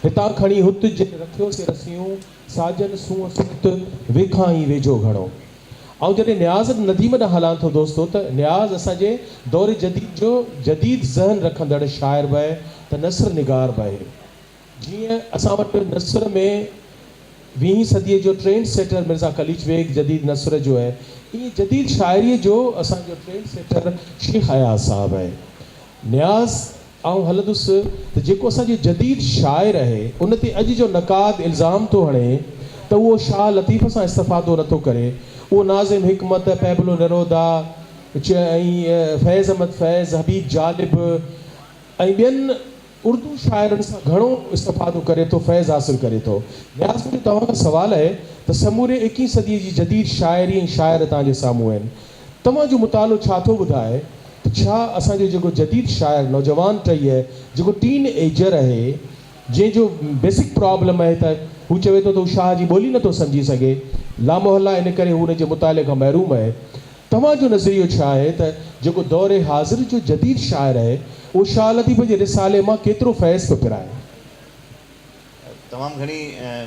हितां खणी हुत जिन रखियोसीं रसियूं साजन सूंह सुत वेखां ई वेझो घणो। ऐं जॾहिं न्याज़ नदीम ॾांहुं हलां थो दोस्तो त न्याज़ असांजे दौर जदीद जो जदीद ज़हन रखंदड़ शाइर बि आहे त नसर निगार बि आहे। जीअं असां वटि नसर में 20वीं सदीअ जो ट्रेंड सेटर मिर्ज़ा खलीज बेग जदीद नसर जो आहे, ईअं जदीद शाइरीअ जो असांजो ट्रेंड सेटर शेख अयाज़ साहब आहे। न्याज़ आउं हलंदुसि त जेको असांजो जदीद शाइर आहे उन ते अॼु जो नक़ाद इल्ज़ाम थो हणे त उहो शाह लतीफ़ सां इस्तिफ़ादो नथो करे, उहो नाज़िम हिकमत पैबलो नरोदा ऐं फैज़ अहमद फैज़ हबीब जालिब ऐं ॿियनि उर्दू शाइरनि सां घणो इस्तिफ़ादो करे थो, फैज़ हासिलु करे थो। न्याज़ मुंहिंजो तव्हां खां सुवालु आहे त समूरे 21वीं सदीअ जी जदीद शाइरी ऐं शाइर तव्हांजे साम्हूं आहिनि, तव्हांजो मुतालो छा थो ॿुधाए त छा असांजो जेको जदीद शाइर नौजवान टही आहे, जेको टीन एजर आहे, जंहिंजो बेसिक प्रॉब्लम आहे त हू चवे थो त हू शाह जी ॿोली नथो सम्झी सघे, लामोहल्ला इन करे हू हुनजे मुताले खां महरूम आहे, तव्हांजो नज़रियो छा आहे त जेको दौर हाज़िर जो जदीद शाइर आहे उहो शाह लतीफ़ जे रिसाले मां केतिरो फैज़ पियो पिराए? तमामु घणी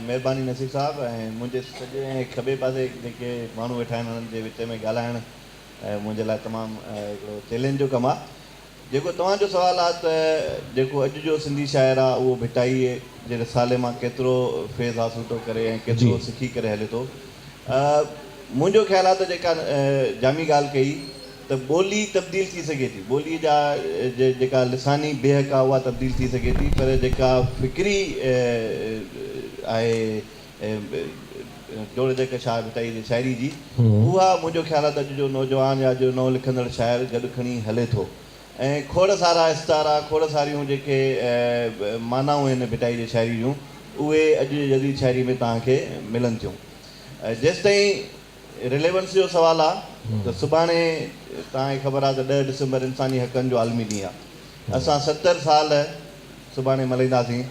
महिरबानी नसीब साहब। ऐं मुंहिंजे सॼे ऐं खॿे पासे जेके माण्हू वेठा आहिनि उन्हनि जे विच में ॻाल्हाइणु मुंहिंजे लाइ तमामु हिकिड़ो चैलेंज जो कमु आहे। जेको तव्हांजो सुवालु आहे त जेको अॼु जो सिंधी शाइर आहे उहो भिटाईअ जे रिसाले मां केतिरो फैज़ हासिलु थो करे ऐं केतिरो सिखी करे हले थो, मुंहिंजो ख़्यालु आहे त जेका जामी ॻाल्हि कई त ॿोली तब्दील थी सघे थी, ॿोली जा जेका लिसानी बेहक आहे उहा तब्दील थी सघे थी, पर जेका फ़िक्री आहे जोड़ जेका शाह भिटाई जी शाइरी जी उहा मुंहिंजो ख़्यालु आहे त अॼु जो नौजवान या अॼु नओं लिखंदड़ शाइर गॾु खणी हले थो। ऐं खोड़ सारा इस्तारा, खोड़ सारियूं जेके मानाऊं आहिनि भिटाई जी शाइरी जूं उहे अॼु जी जदीद शाइरी में तव्हांखे मिलनि थियूं। जेसि ताईं रिलेवेंस जो सुवालु आहे त सुभाणे तव्हांखे ख़बर आहे त 10 डिसंबर इंसानी हक़नि जो आलमी ॾींहुं आहे। असां 70 साल सुभाणे मल्हाईंदासीं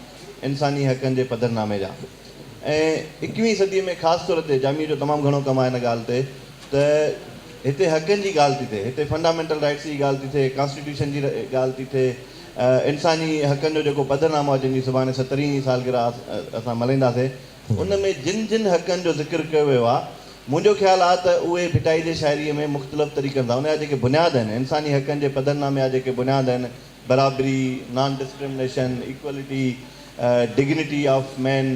इंसानी हक़नि जे पधरनामे जा। ऐं 21वीं सदीअ में ख़ासि तौर ते जामी जो तमामु घणो कमु आहे हिन ॻाल्हि ते त हिते हक़नि जी ॻाल्हि थी थिए, हिते फंडामेंटल राइट्स जी ॻाल्हि थी थिए, कॉन्स्टिट्यूशन जी ॻाल्हि थी थिए, इंसानी हक़नि जो जेको पधरनामो आहे जंहिंजी सुभाणे 70वीं सालगिरह असां मल्हाईंदासीं, उन में जिन जिन हक़नि जो ज़िक्र कयो वियो आहे, मुंहिंजो ख़्यालु आहे त उहे भिटाई जे शाइरीअ में मुख़्तलिफ़ तरीक़नि सां उनजा जेके बुनियाद आहिनि, इंसानी हक़नि जे पधरनामे जा जेके बुनियाद आहिनि, बराबरी, non discrimination, equality, dignity of man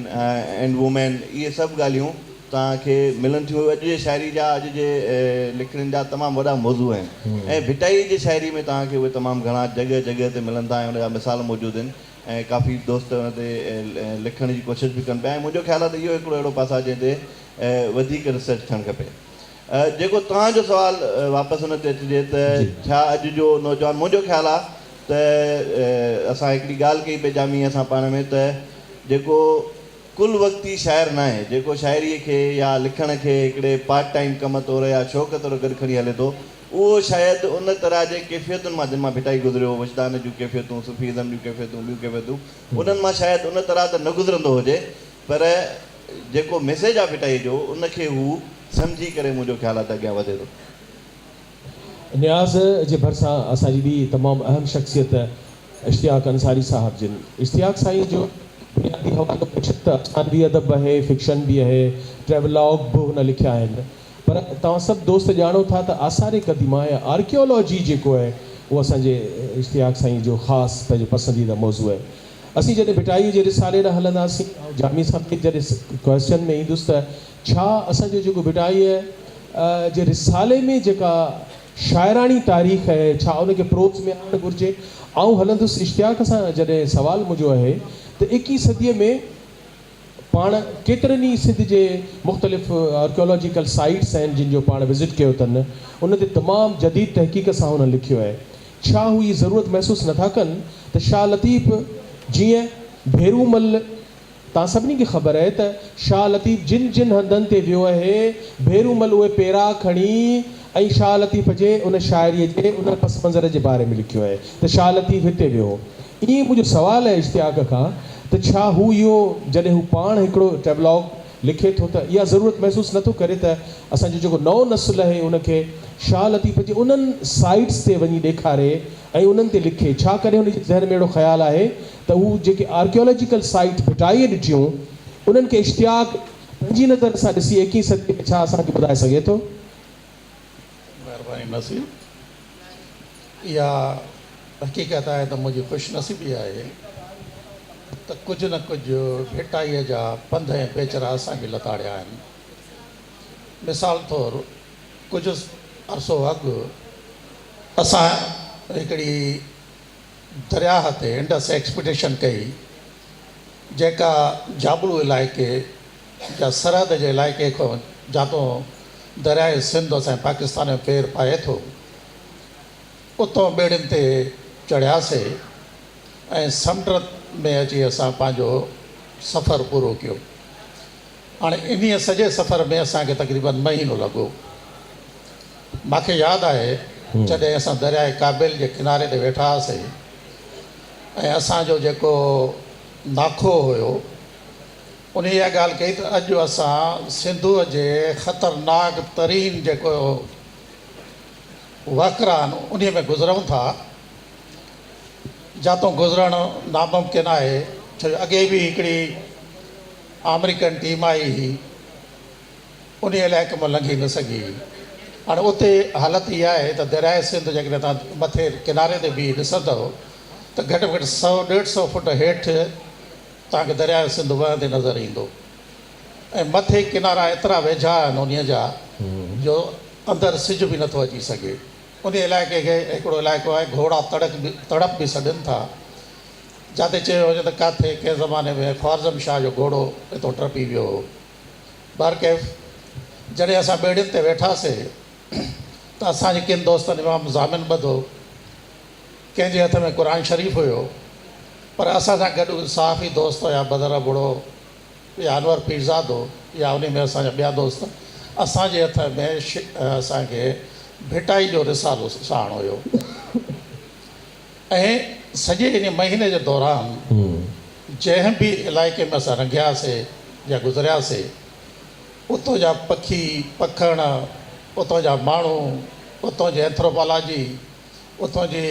and women, इहे सभु ॻाल्हियूं तव्हांखे मिलनि थियूं। अॼु जे शाइरी जा, अॼु जे लिखण जा तमामु वॾा मौज़ू आहिनि ऐं भिटाई जे शाइरी में तव्हांखे उहे तमामु घणा जॻह जॻह ते मिलंदा ऐं उनजा मिसाल मौजूदु आहिनि ऐं काफ़ी दोस्त उन ते लिखण जी कोशिशि बि कनि पिया। ऐं मुंहिंजो ख़्यालु आहे त इहो हिकिड़ो अहिड़ो पासो आहे जंहिं ते वधीक रिसर्च थियणु खपे। जेको तव्हांजो सुवालु वापसि हुन ते अचिजे त छा अॼु जो नौजवान, मुंहिंजो ख़्यालु आहे त असां हिकिड़ी ॻाल्हि कई पिए जामी असां पाण में त जेको कुल वक़्ती शाइर न आहे, जेको शाइरीअ खे या लिखण खे हिकिड़े पार्ट टाइम कम तौरु या शौक़ तौरु गॾु खणी हले थो, उहो शायदि उन तरह जे कैफ़ियतुनि मां जिन मां भिटाई गुज़रियो, वजदान जूं कैफ़ियतूं, सुफ़ीज़म जूं कैफ़ियतूं, ॿियूं कैफ़ियतूं, उन्हनि मां शायदि उन तरह त न गुज़रंदो हुजे, पर जेको मैसेज आहे भिटाई जो उनखे हू सम्झी करे मुंहिंजो ख़्यालु आहे त अॻियां वधे थो। न्याज़ जे भरिसां असांजी ॿी तमामु अहम शख़्सियत इश्तियाक अंसारी साहिब जिन। इश्तियाक साईं जो बुनियादी हवालो त अफ़सानवी अदब आहे, फिक्शन बि आहे, ट्रेवलॉग बि हुन लिखिया आहिनि, पर तव्हां सभु दोस्त ॼाणो था त आसार क़दीमा या आर्कियोलॉजी जेको आहे उहो असांजे इश्तियाक साईं जो ख़ासि पंहिंजो पसंदीदा मौज़ू आहे। असीं जॾहिं भिटाई जे रिसाले ॾांहुं हलंदासीं, जामी साहिब खे जॾहिं क्वेश्चन में ईंदुसि त छा असांजो जेको भिटाईअ जे रिसाले में जेका शाइरानी तारीख़ आहे छा उनखे प्रोज़ में आणणु घुरिजे? आउं हलंदुसि इश्तियाक सां। जॾहिं सुवालु मुंहिंजो आहे त 21वीं सदीअ में पाण केतिरनि ई सिंध जे मुख़्तलिफ़ आर्कियोलॉजिकल साइट्स आहिनि जिन जो पाण विज़िट कयो अथनि, उन ते तमामु जदीद तहक़ीक़ सां हुन लिखियो आहे। छा हू इहा ज़रूरत महसूसु नथा कनि त शाह लतीफ़ जीअं भेरूमल, तव्हां सभिनी खे ख़बर आहे त शाह लतीफ़ जिन जिन हंधनि ते वियो आहे, भेरूमल उहे पेरा खणी ऐं शाह लतीफ़ जे उन शाइरीअ जे उन पस मंज़र जे बारे में लिखियो आहे त शाह लतीफ़ हिते वियो। ईअं मुंहिंजो सुवालु आहे इश्तियाक खां त छा हू इहो जॾहिं हू पाण हिकिड़ो ट्रेवलॉग लिखे थो त इहा ज़रूरत महसूसु नथो करे त असांजो जेको नओं नस्ल आहे उनखे शाह लतीफ़ जे उन्हनि साइट्स ते वञी ॾेखारे ऐं उन्हनि ते लिखे, छा करे हुनजे ज़हन में अहिड़ो ख़्यालु आहे त हू जेके आर्कियोलॉजिकल साइट भिटाईअ ॾिठियूं उन्हनि खे इश्तियाक पंहिंजी नज़र सां ॾिसी 21 सदी में छा असांखे ॿुधाए सघे थो? महिरबानी नसीर, इहा हक़ीक़त आहे त मुंहिंजी ख़ुशनसीबी आहे त कुझु न कुझु भिटाईअ जा पंध ऐं पेचरा असांखे लताड़िया आहिनि। मिसाल तौरु कुझु अरसो अॻु असां हिकिड़ी दरियाह ते इंडस एक्सपीडिशन कई जेका जाबलू इलाइक़े या सरहद जे इलाइक़े खां जातों दरियाए सिंध असांजे पाकिस्तान में पेर पाए थो, उतां ॿेड़ियुनि ते चढ़ियासीं ऐं समुंड में अची असां पंहिंजो सफ़र पूरो कयो। हाणे इन्हीअ सॼे सफ़र में असांखे तक़रीबन महीनो लॻो। मूंखे यादि आहे जॾहिं असां दरियाए काबिल जे किनारे ते वेठा हुआसीं ऐं असांजो जेको नाखो हुयो उन इहा ॻाल्हि कई त अॼु असां सिंधूअ जे ख़तरनाक तरीन जेको वाक़िरा आहिनि उन में गुज़रूं था, जातों गुज़रणु नामुमकिन आहे। छो जो अॻे बि हिकिड़ी अमेरिकन टीम आई हुई, उन इलाइक़े मां लंघी न सघी। हाणे उते हालति इहा आहे त दरियाए सिंध जेकॾहिं तव्हां मथे किनारे ते बि ॾिसंदव त घटि में घटि 100-150 फुट हेठि तव्हांखे दरियाए सिंध वहंदे नज़र ईंदो ऐं मथे किनारा एतिरा वेझा आहिनि उन जा जो अंदरि सिज बि नथो अची सघे। उन इलाइक़े खे हिकिड़ो इलाइक़ो आहे घोड़ा तड़प बि सॾनि था, जिते चयो वञे त किथे कंहिं ज़माने में ख्वारज़म शाह जो घोड़ो हितां टपी वियो हो। बारकैफ़ जॾहिं असां ॿेड़ियुनि ते वेठासीं त असांजे किन दोस्तनि इमाम ज़ामिन ॿधो, कंहिंजे हथ में क़ुर शरीफ़ हुयो, पर असां सां गॾु साफ़ी दोस्त हुया, बदर बुढ़ो या अनवर पीरज़ादो या उन में असांजा ॿिया दोस्त। असांजे हथ में असांखे भिटाई जो रिसालो साण हुयो ऐं सॼे इन महीने जे दौरान जंहिं बि इलाइक़े में असां रंघियासीं या गुज़रियासीं उतां जा पखी पखण, उतां जा माण्हू, उतां जी एंथ्रोपोलॉजी, उतां जी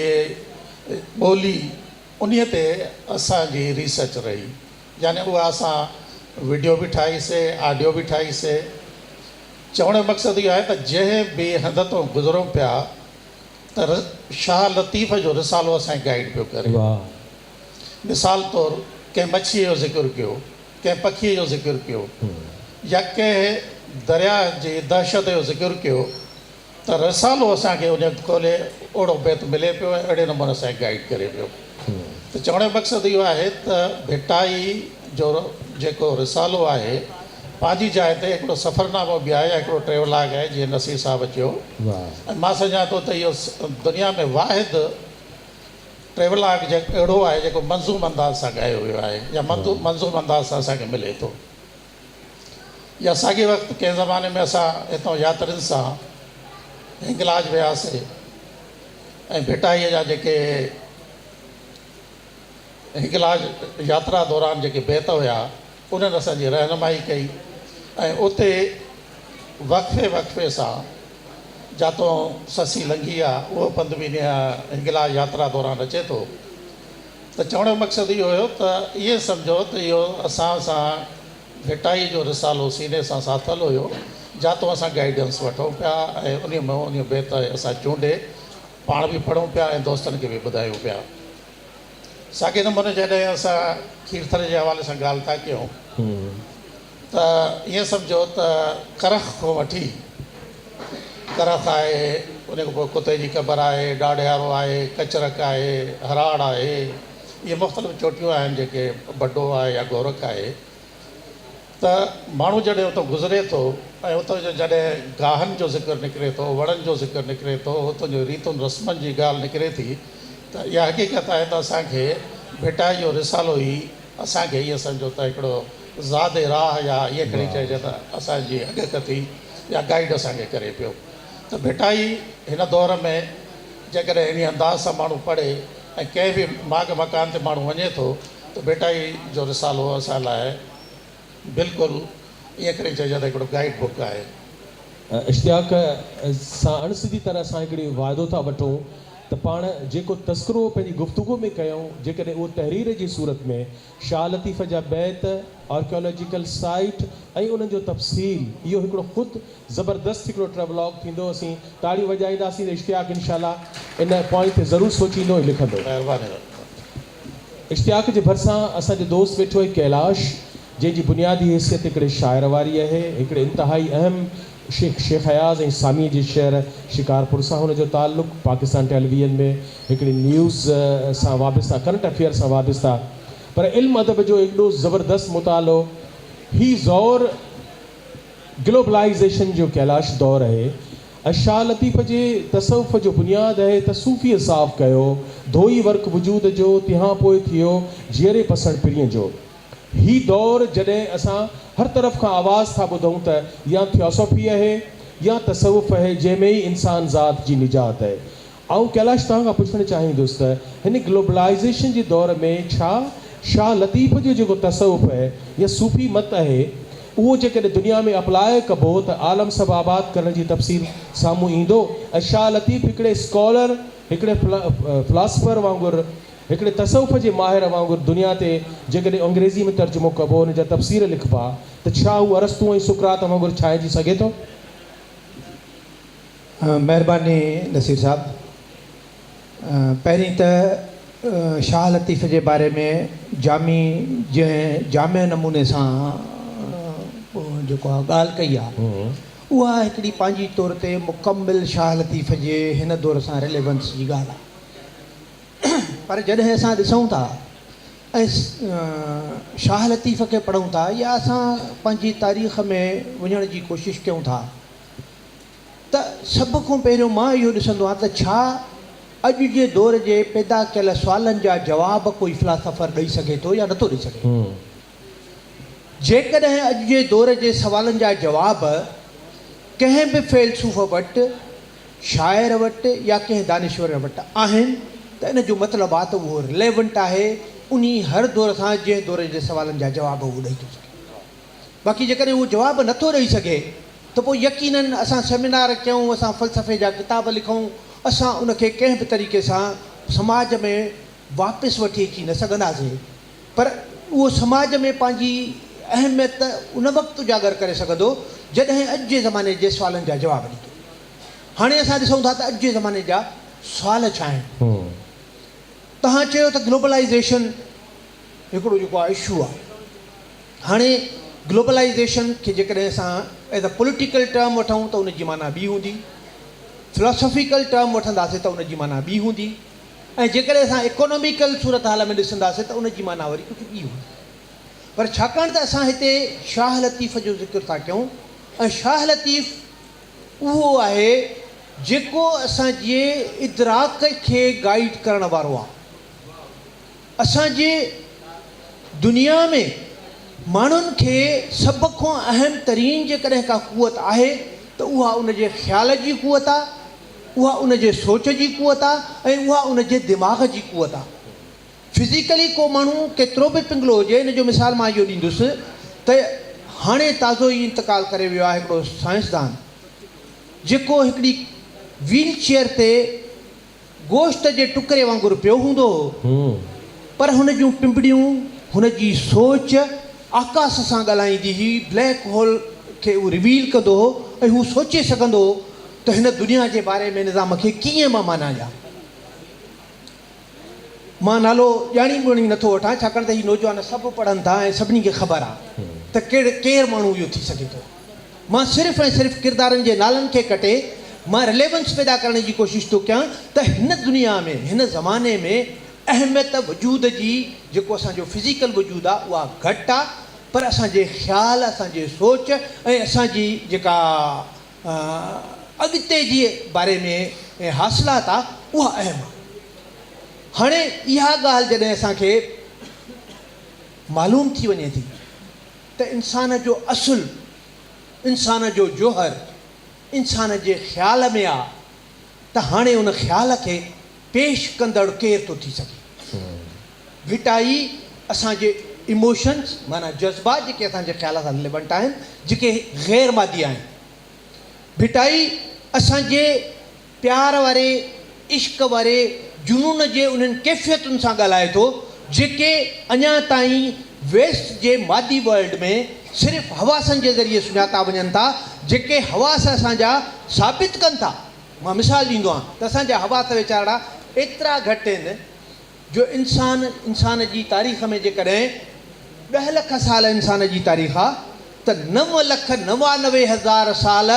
ॿोली, उन ते असांजी रिसर्च रही। यानी उहा असां वीडियो बि ठाहीसीं, ऑडियो बि ठाहीसीं। चवण जो मक़सदु इहो आहे त जंहिं बि हंध तां गुज़रूं पिया त शाह लतीफ़ जो रिसालो असांखे गाइड पियो करे। मिसाल तौरु कंहिं मच्छीअ जो ज़िक्र कयो, कंहिं पखीअ जो ज़िक्र कयो या कंहिं दरिया जी दहशत जो ज़िक्र कयो त रिसालो असांखे उन खोले ओड़ो बेत मिले पियो ऐं अहिड़े नमूने असांखे गाइड करे पियो। त चवण जो मक़सदु इहो आहे त भिटाई जो जेको रिसालो आहे पंहिंजी जाइ ते हिकिड़ो सफ़रनामो बि आहे, हिकिड़ो ट्रेवलॉग आहे जीअं नसीर साहिबु चयो। ऐं मां सम्झां थो त इहो दुनिया में वाहिद ट्रेवलॉग जेको अहिड़ो आहे जेको मंज़ूम अंदाज़ सां ॻायो वियो आहे या मंज़ूम अंदाज़ सां असांखे मिले थो। या साॻे वक़्तु कंहिं ज़माने में असां हितां यात्रियुनि सां हिंगलाज वियासीं ऐं भिटाईअ जा जेके हिंगलाज यात्रा दौरान जेके बेत हुया उन्हनि असांजी रहनुमाई कई ऐं उते वक़फ़े सां जातों ससी लंघी आहे उहो पंधु बि हिंगलाज यात्रा दौरान अचे थो। त चवण जो मक़सदु इहो हुयो त इहे सम्झो त इहो असां सां भिटाई जो रिसालो सीने सां साथल हुयो, जातों असां गाइडेंस वठूं पिया ऐं उन बेत असां चूंडे पाण बि पढ़ूं पिया ऐं दोस्तनि खे बि ॿुधायूं पिया। साॻे नमूने जॾहिं असां खीरथर जे हवाले सां ॻाल्हि था कयूं त ईअं सम्झो त करख खां वठी करख आहे, उन खां पोइ कुते जी क़बर आहे, ॾाढियारो आहे, कचरक आहे, हराड़ आहे, इहे मुख़्तलिफ़ चोटियूं आहिनि जेके बड्डो आहे या गोरख आहे। त माण्हू जॾहिं उतां गुज़रे थो ऐं उतां जो जॾहिं गाहनि जो ज़िक्र निकिरे थो, वणनि जो ज़िक्र निकिरे थो, उतां जो रीतुनि रस्मनि जी ॻाल्हि निकिरे थी त इहा हक़ीक़त आहे त असांखे भिटाई जो रिसालो ई असांखे ईअं सम्झो त हिकिड़ो ज़ादे राह या ईअं खणी चइजे त असांजी अॻकथी या गाइड असांखे करे पियो। त भिटाई हिन दौर में जेकॾहिं इन अंदाज़ सां माण्हू पढ़े ऐं कंहिं बि माग मकान ते माण्हू वञे थो त भिटाई जो रिसालो असां लाइ बिल्कुलु ईअं खणी चइजे त हिकिड़ो गाइड बुक आहे। इश्तियाक सां अणसिधी तरह सां हिकिड़ी वाइदो था वठूं त त पाण जेको तस्करो पंहिंजी गुफ़्तगू में कयूं जेकॾहिं उहो तहरीर जी सूरत में शाह लतीफ़ जा बैत आर्कियोलॉजिकल साइट ऐं उन्हनि जो तफ़सील इहो हिकिड़ो ख़ुदि ज़बरदस्त हिकिड़ो ट्रेवलॉग थींदो। असीं ताड़ियूं वॼाईंदासीं त इश्तियाक इनशाला इन पॉइंट ते ज़रूरु सोचींदो ऐं लिखंदो। इश्तियाक जे भरिसां असांजो दोस्त वेठो आहे कैलाश, जंहिंजी बुनियादी हैसियत हिकिड़े शाइर वारी आहे, हिकिड़े इंतिहाई अहम शेख हयाज़ ऐं सामी जे शहर शिकारपुर सां हुनजो ताल्लुक़, पाकिस्तान टेलीविज़न में हिकिड़ी न्यूज़ सां वाबस्ता, करंट अफेयर सां वाबस्ता, पर इल्मु अदब जो एॾो ज़बरदस्त मुतालो। ही ज़ौर ग्लोबलाइज़ेशन जो कैलाश दौर आहे। शाह लतीफ़ जे तसव्वुफ़ जो बुनियादु आहे त सूफ़ीअ साफ़ कयो, धोई वर्क वजूद जो, तंहिंखां पोइ थियो जीअरे पसंदि पिरीअ जो। ही दौर जॾहिं असां हर तरफ़ खां आवाज़ था ॿुधूं त या थियोसॉफ़ी आहे या तसव्वुफ़ आहे जंहिंमें ई इंसान ज़ात जी निजात आहे। ऐं कैलाश तव्हां खां पुछणु चाहींदुसि त हिन ग्लोबलाइज़ेशन जे दौर में छा शाह लतीफ़ जो जेको तसव्वुफ़ आहे या सूफ़ी मत आहे उहो जेकॾहिं दुनिया में अप्लाए कबो त आलम सभु आबाद करण जी तफ़सील साम्हूं ईंदो। ऐं शाह लतीफ़ हिकिड़े स्कॉलर, हिकिड़े फिलासफ़र वांगुरु, हिकिड़े तसव्वुफ़ जे माहिर वांगुरु दुनिया ते जेकॾहिं अंग्रेज़ी में तर्जुमो कबो, हुन जा तफ़सीर लिखबा त छा उहो अरस्तू ऐं सुकरात वांगुरु छाइजी सघे थो? महिरबानी नसीर साहब। पहिरीं त शाह लतीफ़ जे बारे में जामे नमूने सां जेको आहे ॻाल्हि कई आहे उहा हिकिड़ी पंहिंजी तौर ते मुकमिल शाह लतीफ़ जे हिन दौर सां रिलेवेंस जी ॻाल्हि आहे। पर जॾहिं असां ॾिसूं था ऐं शाह लतीफ़ खे पढ़ूं था या असां पंहिंजी तारीख़ में वञण जी कोशिशि कयूं था त सभ खां पहिरियों मां इहो ॾिसंदो आहियां त छा अॼु जे दौर जे पैदा कयल सुवालनि जा जवाब कोई फ़िलासफ़र ॾेई सघे थो या नथो ॾेई सघे। जेकॾहिं अॼु जे दौर जे सवालनि जा जवाब कंहिं बि फ़ैलसूफ़ वटि, शाइर वटि या कंहिं दानिश्वर वटि आहिनि त इन जो मतिलबु आहे त उहो रिलेवेंट आहे उन हर दौर सां जंहिं दौर जे सवालनि जा जवाब उहो ॾेई थो सघे। बाक़ी जेकॾहिं उहो जवाबु नथो ॾेई सघे त पोइ यकीनन असां सेमिनार कयूं, असां फ़लसफ़े जा किताब लिखूं, असां उनखे कंहिं बि तरीक़े सां समाज में वापसि वठी अची न सघंदासीं। पर उहो समाज में पंहिंजी अहमियत उन वक़्तु उजागर करे सघंदो जॾहिं अॼु जे ज़माने जे सुवालनि जा जवाब ॾींदो। हाणे असां ॾिसूं था त अॼु जे ज़माने जा सुवाल छा आहिनि। तव्हां चयो त ग्लोबलाइज़ेशन हिकिड़ो जेको आहे इशू आहे। हाणे ग्लोबलाइज़ेशन खे जेकॾहिं असां एज़ अ पॉलिटिकल टर्म वठूं त उनजी माना ॿी हूंदी, फिलोसॉफिकल टर्म वठंदासीं त उनजी माना ॿी हूंदी, ऐं जेकॾहिं असां इकोनॉमिकल सूरत हाल में ॾिसंदासीं त उनजी माना वरी कुझु ॿी हूंदी। पर छाकाणि त असां हिते शाह लतीफ़ जो ज़िक्र था कयूं ऐं शाह लतीफ़ उहो आहे जेको असांजे इदराक खे गाइड करण वारो आहे। असांजे दुनिया में माण्हुनि खे सभ खां अहम तरीन जेकॾहिं का क़ुवत आहे त उहा उनजे ख़्याल जी क़ुवत आहे, उहा उनजे सोच जी क़ुवत आहे ऐं उहा उनजे दिमाग़ जी क़ुवत आहे। फिज़िकली को माण्हू केतिरो बि पिंगलो हुजे, इन जो मिसाल मां इहो ॾींदुसि त हाणे ताज़ो ई इंतकाल करे वियो आहे हिकिड़ो साइंसदान जेको हिकिड़ी व्हील चेयर ते गोश्त जे टुकड़े वांगुरु पियो हूंदो हो, पर हुन जूं पिंपड़ियूं, हुन जी सोच आकाश सां ॻाल्हाईंदी हुई, ब्लैक होल खे उहो रिवील कंदो हो ऐं हू सोचे सघंदो हो त हिन दुनिया जे बारे में निज़ाम खे कीअं मां मञायां। मां नालो ॼाणी ॿुणी नथो वठां छाकाणि त हीअ नौजवान सभु पढ़नि था ऐं सभिनी खे ख़बर आहे त केरु माण्हू इहो थी सघे थो। मां सिर्फ़ु ऐं सिर्फ़ु किरदारनि जे नालनि खे कटे मां रिलेवेंस पैदा करण जी कोशिशि थो कयां त हिन दुनिया में, हिन ज़माने में अहमियत वजूद जी जेको असांजो फिज़िकल वजूदु आहे उहा घटि आहे, पर असांजे ख़्याल, असांजे सोच ऐं असांजी जेका अॻिते जे बारे में हासिलात आहे उहा अहम आहे। हाणे इहा ॻाल्हि जॾहिं असांखे मालूम थी वञे थी त इंसान जो असुलु, इंसान जो जोहर इंसान जे ख़्याल में आहे त हाणे उन ख़्याल खे पेश कंदड़ केरु थो थी सघे। भिटाई असांजे इमोशन्स माना जज़्बात जेके असांजे ख़्याल सां रिलेवेंट आहिनि, जेके ग़ैर मादी आहिनि। भिटाई असांजे प्यार वारे इश्क वारे जुनून जे उन्हनि कैफ़ियतुनि सां ॻाल्हाए थो जेके अञा ताईं वेस्ट जे मादी वर्ल्ड में सिर्फ़ु हवासनि जे ज़रिए सुञाता वञनि था, जेके हवास असांजा साबित कनि था। मां मिसाल ॾींदो आहियां त असांजा हवास वीचारा एतिरा घटि आहिनि जो इंसान जी तारीख़ में जेकॾहिं 10 लख साल इंसान जी तारीख़ आहे त 9,99,000 साल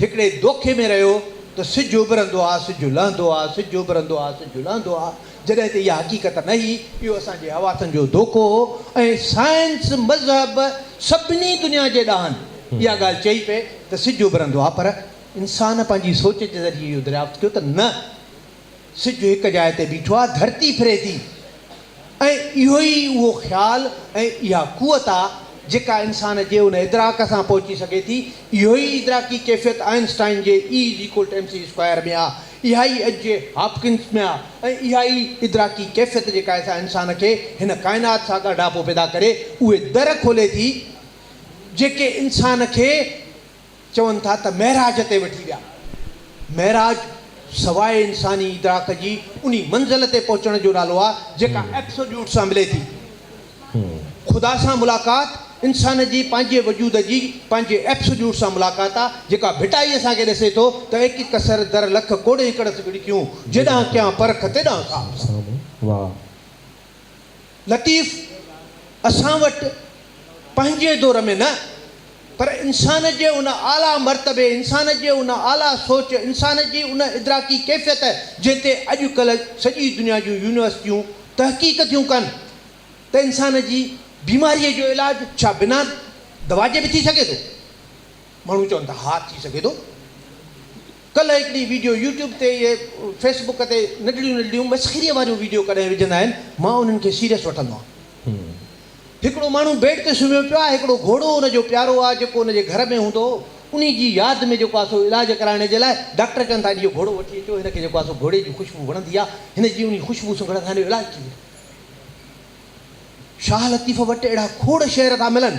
हिकिड़े दोखे में रहियो त सिजु उभरंदो आहे, सिजु लहंदो आहे, सिजु उभरंदो आहे, सिजु लहंदो आहे। जॾहिं त इहा हक़ीक़त न हुई, इहो असांजे हवासनि जो धोखो हो। ऐं साइंस मज़हब सभिनी दुनिया जे ॾांहुं इहा ॻाल्हि चई पए त सिजु उभरंदो आहे, पर इंसान पंहिंजी सोच जे ज़रिए इहो दरियाफ़्त कयो त न, सिजु हिकु जाइ ते बीठो आहे, धरती फिरे थी। ऐं इहो ई उहो ख़्यालु ऐं इहा कुवत आहे जेका इंसान जे उन इदराक सां पहुची सघे थी। इहो ई इदराकी कैफ़ियत आइंस्टाइन जे E=mc² में आहे, इहा ई अॼु जे हॉपकिंस में आहे। ऐं इहा ई इदराकी कैफ़ियत जेका आहे इंसान खे हिन काइनात सां ॻाढापो पैदा करे उहे दर खोले थी जेके इंसान खे चवनि था त महराज ते वठी विया। महराज सवाइ इंसानी इदराक जी उन मंज़िल ते पहुचण जो नालो आहे जेका एब्सोल्यूट सां मिले थी। ख़ुदा सां मुलाक़ात इंसान जी पंहिंजे वजूद जी पंहिंजे एब्सोल्यूट सां मुलाक़ात आहे जेका भिटाई असांखे ॾिसे थो त एक कसर दर लख कोड़े हिकड़ सिगड़ियूं जेॾां कयां परख तेॾां वाह लतीफ़ असां वटि पंहिंजे दौर में न, पर इंसान जे उन आला मर्तबे, इंसान जे उन आला सोच, इंसान जी उन इदराकी कैफ़ियत जंहिं ते अॼुकल्ह सॼी दुनिया जूं यूनिवर्सिटियूं तहक़ीक़ थियूं कनि त इंसान जी बीमारीअ जो इलाजु छा बिना दवा जे बि थी सघे थो? माण्हू चवनि था हा थी सघे थो। कल्ह हिकिड़ी वीडियो यूट्यूब ते, इहे फेसबुक ते नंढड़ियूं नंढड़ियूं मस्खरीअ वारियूं वीडियो कॾहिं विझंदा आहिनि, मां उन्हनि खे सीरियस वठंदो आहियां। हिकिड़ो माण्हू बेड ते सुम्हियो पियो आहे, हिकिड़ो घोड़ो हुनजो प्यारो आहे जेको हुनजे घर में हूंदो, उन जी यादि में जेको आहे सो इलाजु कराइण जे लाइ डॉक्टर चवनि था इहो घोड़ो वठी अचो, हिनखे जेको आहे सो घोड़े जी ख़ुशबू वणंदी आहे, हिन जी उन ख़ुशबू सां हिन जो इलाजु थी वेंदो। शाह लतीफ़ वटि अहिड़ा खोड़ शहर था मिलनि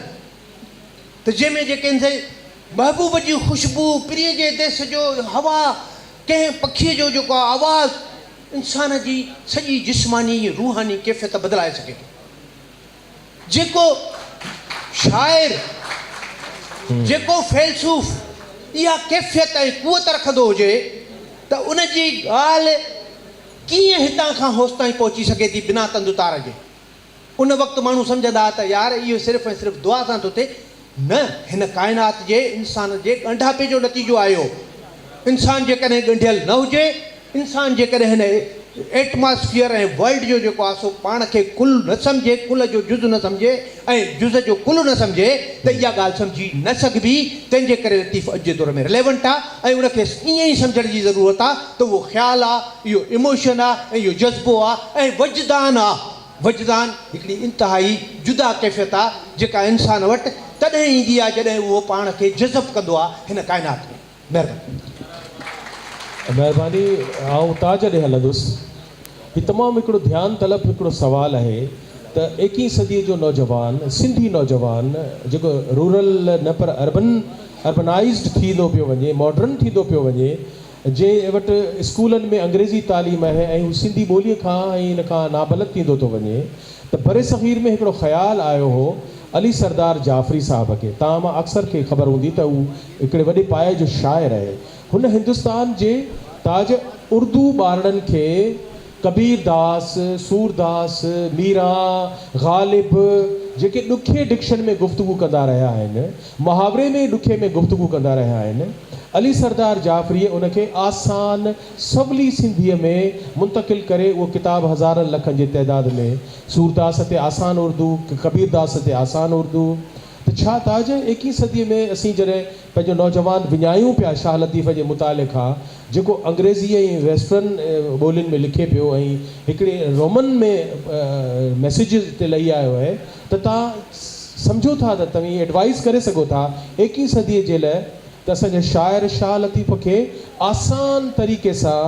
त जंहिंमें जेके महबूब जी ख़ुशबू, प्रिय जे देस जो हवा, कंहिं पखीअ जो जेको आहे आवाज़ु इंसान जी सॼी जिस्मानी रूहानी कैफ़ियत बदिलाए सघे थो। जेको शाइर, जेको फ़ैलसूफ़ इहा कैफ़ियत ऐं कुवत रखंदो हुजे त उन जी ॻाल्हि कीअं हितां खां होसि ताईं पहुची सघे थी बिना तंदु तार जे। उन वक़्तु माण्हू सम्झंदा त यार इहो सिर्फ़ु ऐं सिर्फ़ु दुआ सां थो थिए। न, हिन काइनात जे इंसान जे ॻंढापे जो नतीजो आयो। इंसान जेकॾहिं ॻंढियल न हुजे, इंसान जेकॾहिं हिन एटमॉस्फेयर ऐं वर्ल्ड जो जेको आहे सो पाण खे कुल न सम्झे, कुल जो जुज़ न सम्झे ऐं जुज़ जो कुल न सम्झे त इहा ॻाल्हि सम्झी न सघिबी। तंहिंजे करे लतीफ़ अॼु जे दौर में रिलेवेंट आहे ऐं उनखे ईअं ई सम्झण जी ज़रूरत आहे त उहो ख़्यालु आहे, इहो इमोशन आहे, ऐं इहो जज़्बो आहे ऐं वजदान आहे। वजदान हिकिड़ी इंतिहाई जुदा कैफ़ियत आहे जेका इंसान वटि तॾहिं ईंदी आहे जॾहिं उहो पाण खे जज़ब कंदो आहे हिन काइनात में। महिरबानी, आउं ताज ॾे हलंदुसि। हीउ तमामु हिकिड़ो ध्यानु तलब हिकिड़ो सुवालु आहे त 21वीं सदीअ जो नौजवान, सिंधी नौजवान जेको रूरल न पर अर्बनाइज़्ड थींदो पियो वञे, मॉडर्न थींदो पियो वञे, जंहिं वटि स्कूलनि में अंग्रेज़ी तालीम आहे ऐं हू सिंधी ॿोलीअ खां ऐं इन खां नाबलद थींदो थो वञे, त बरे सग़ीर में हिकिड़ो ख़्यालु आयो हो अली सरदार जाफ़री साहब खे। तव्हां मां अक्सर खे ख़बर हूंदी त हू हिकिड़े वॾे पाए जो शाइर आहे। हुन हिंदुस्तान जे ताज उर्दू ॿारनि खे कबीर दास, सूरदास, मीरा, ग़ालिब जेके ॾुखे डिक्शन में गुफ़्तगू कंदा रहिया आहिनि, मुहावरे में ॾुखे में गुफ़्तगू कंदा रहिया आहिनि, अली सरदार जाफ़रीअ उनखे आसान सवली सिंधीअ में मुंतक़िल करे उहो किताबु हज़ारनि लखनि जे तइदाद में, सूरदास ते आसान उर्दू, कबीर दास ते आसान उर्दू। त छा ताज 21वीं सदीअ में असीं जॾहिं पंहिंजो नौजवान विञायूं पिया शाह लतीफ़ जे मुताले खां, जेको अंग्रेज़ी ऐं वेस्टर्न ॿोलियुनि में लिखे पियो ऐं हिकिड़े रोमन में मैसेजिस ते लही आयो आहे, त तव्हां सम्झो था त तव्हां एडवाइस करे सघो था 21वीं सदीअ जे लाइ त असांजे शाइर शाह लतीफ़ खे आसान तरीक़े सां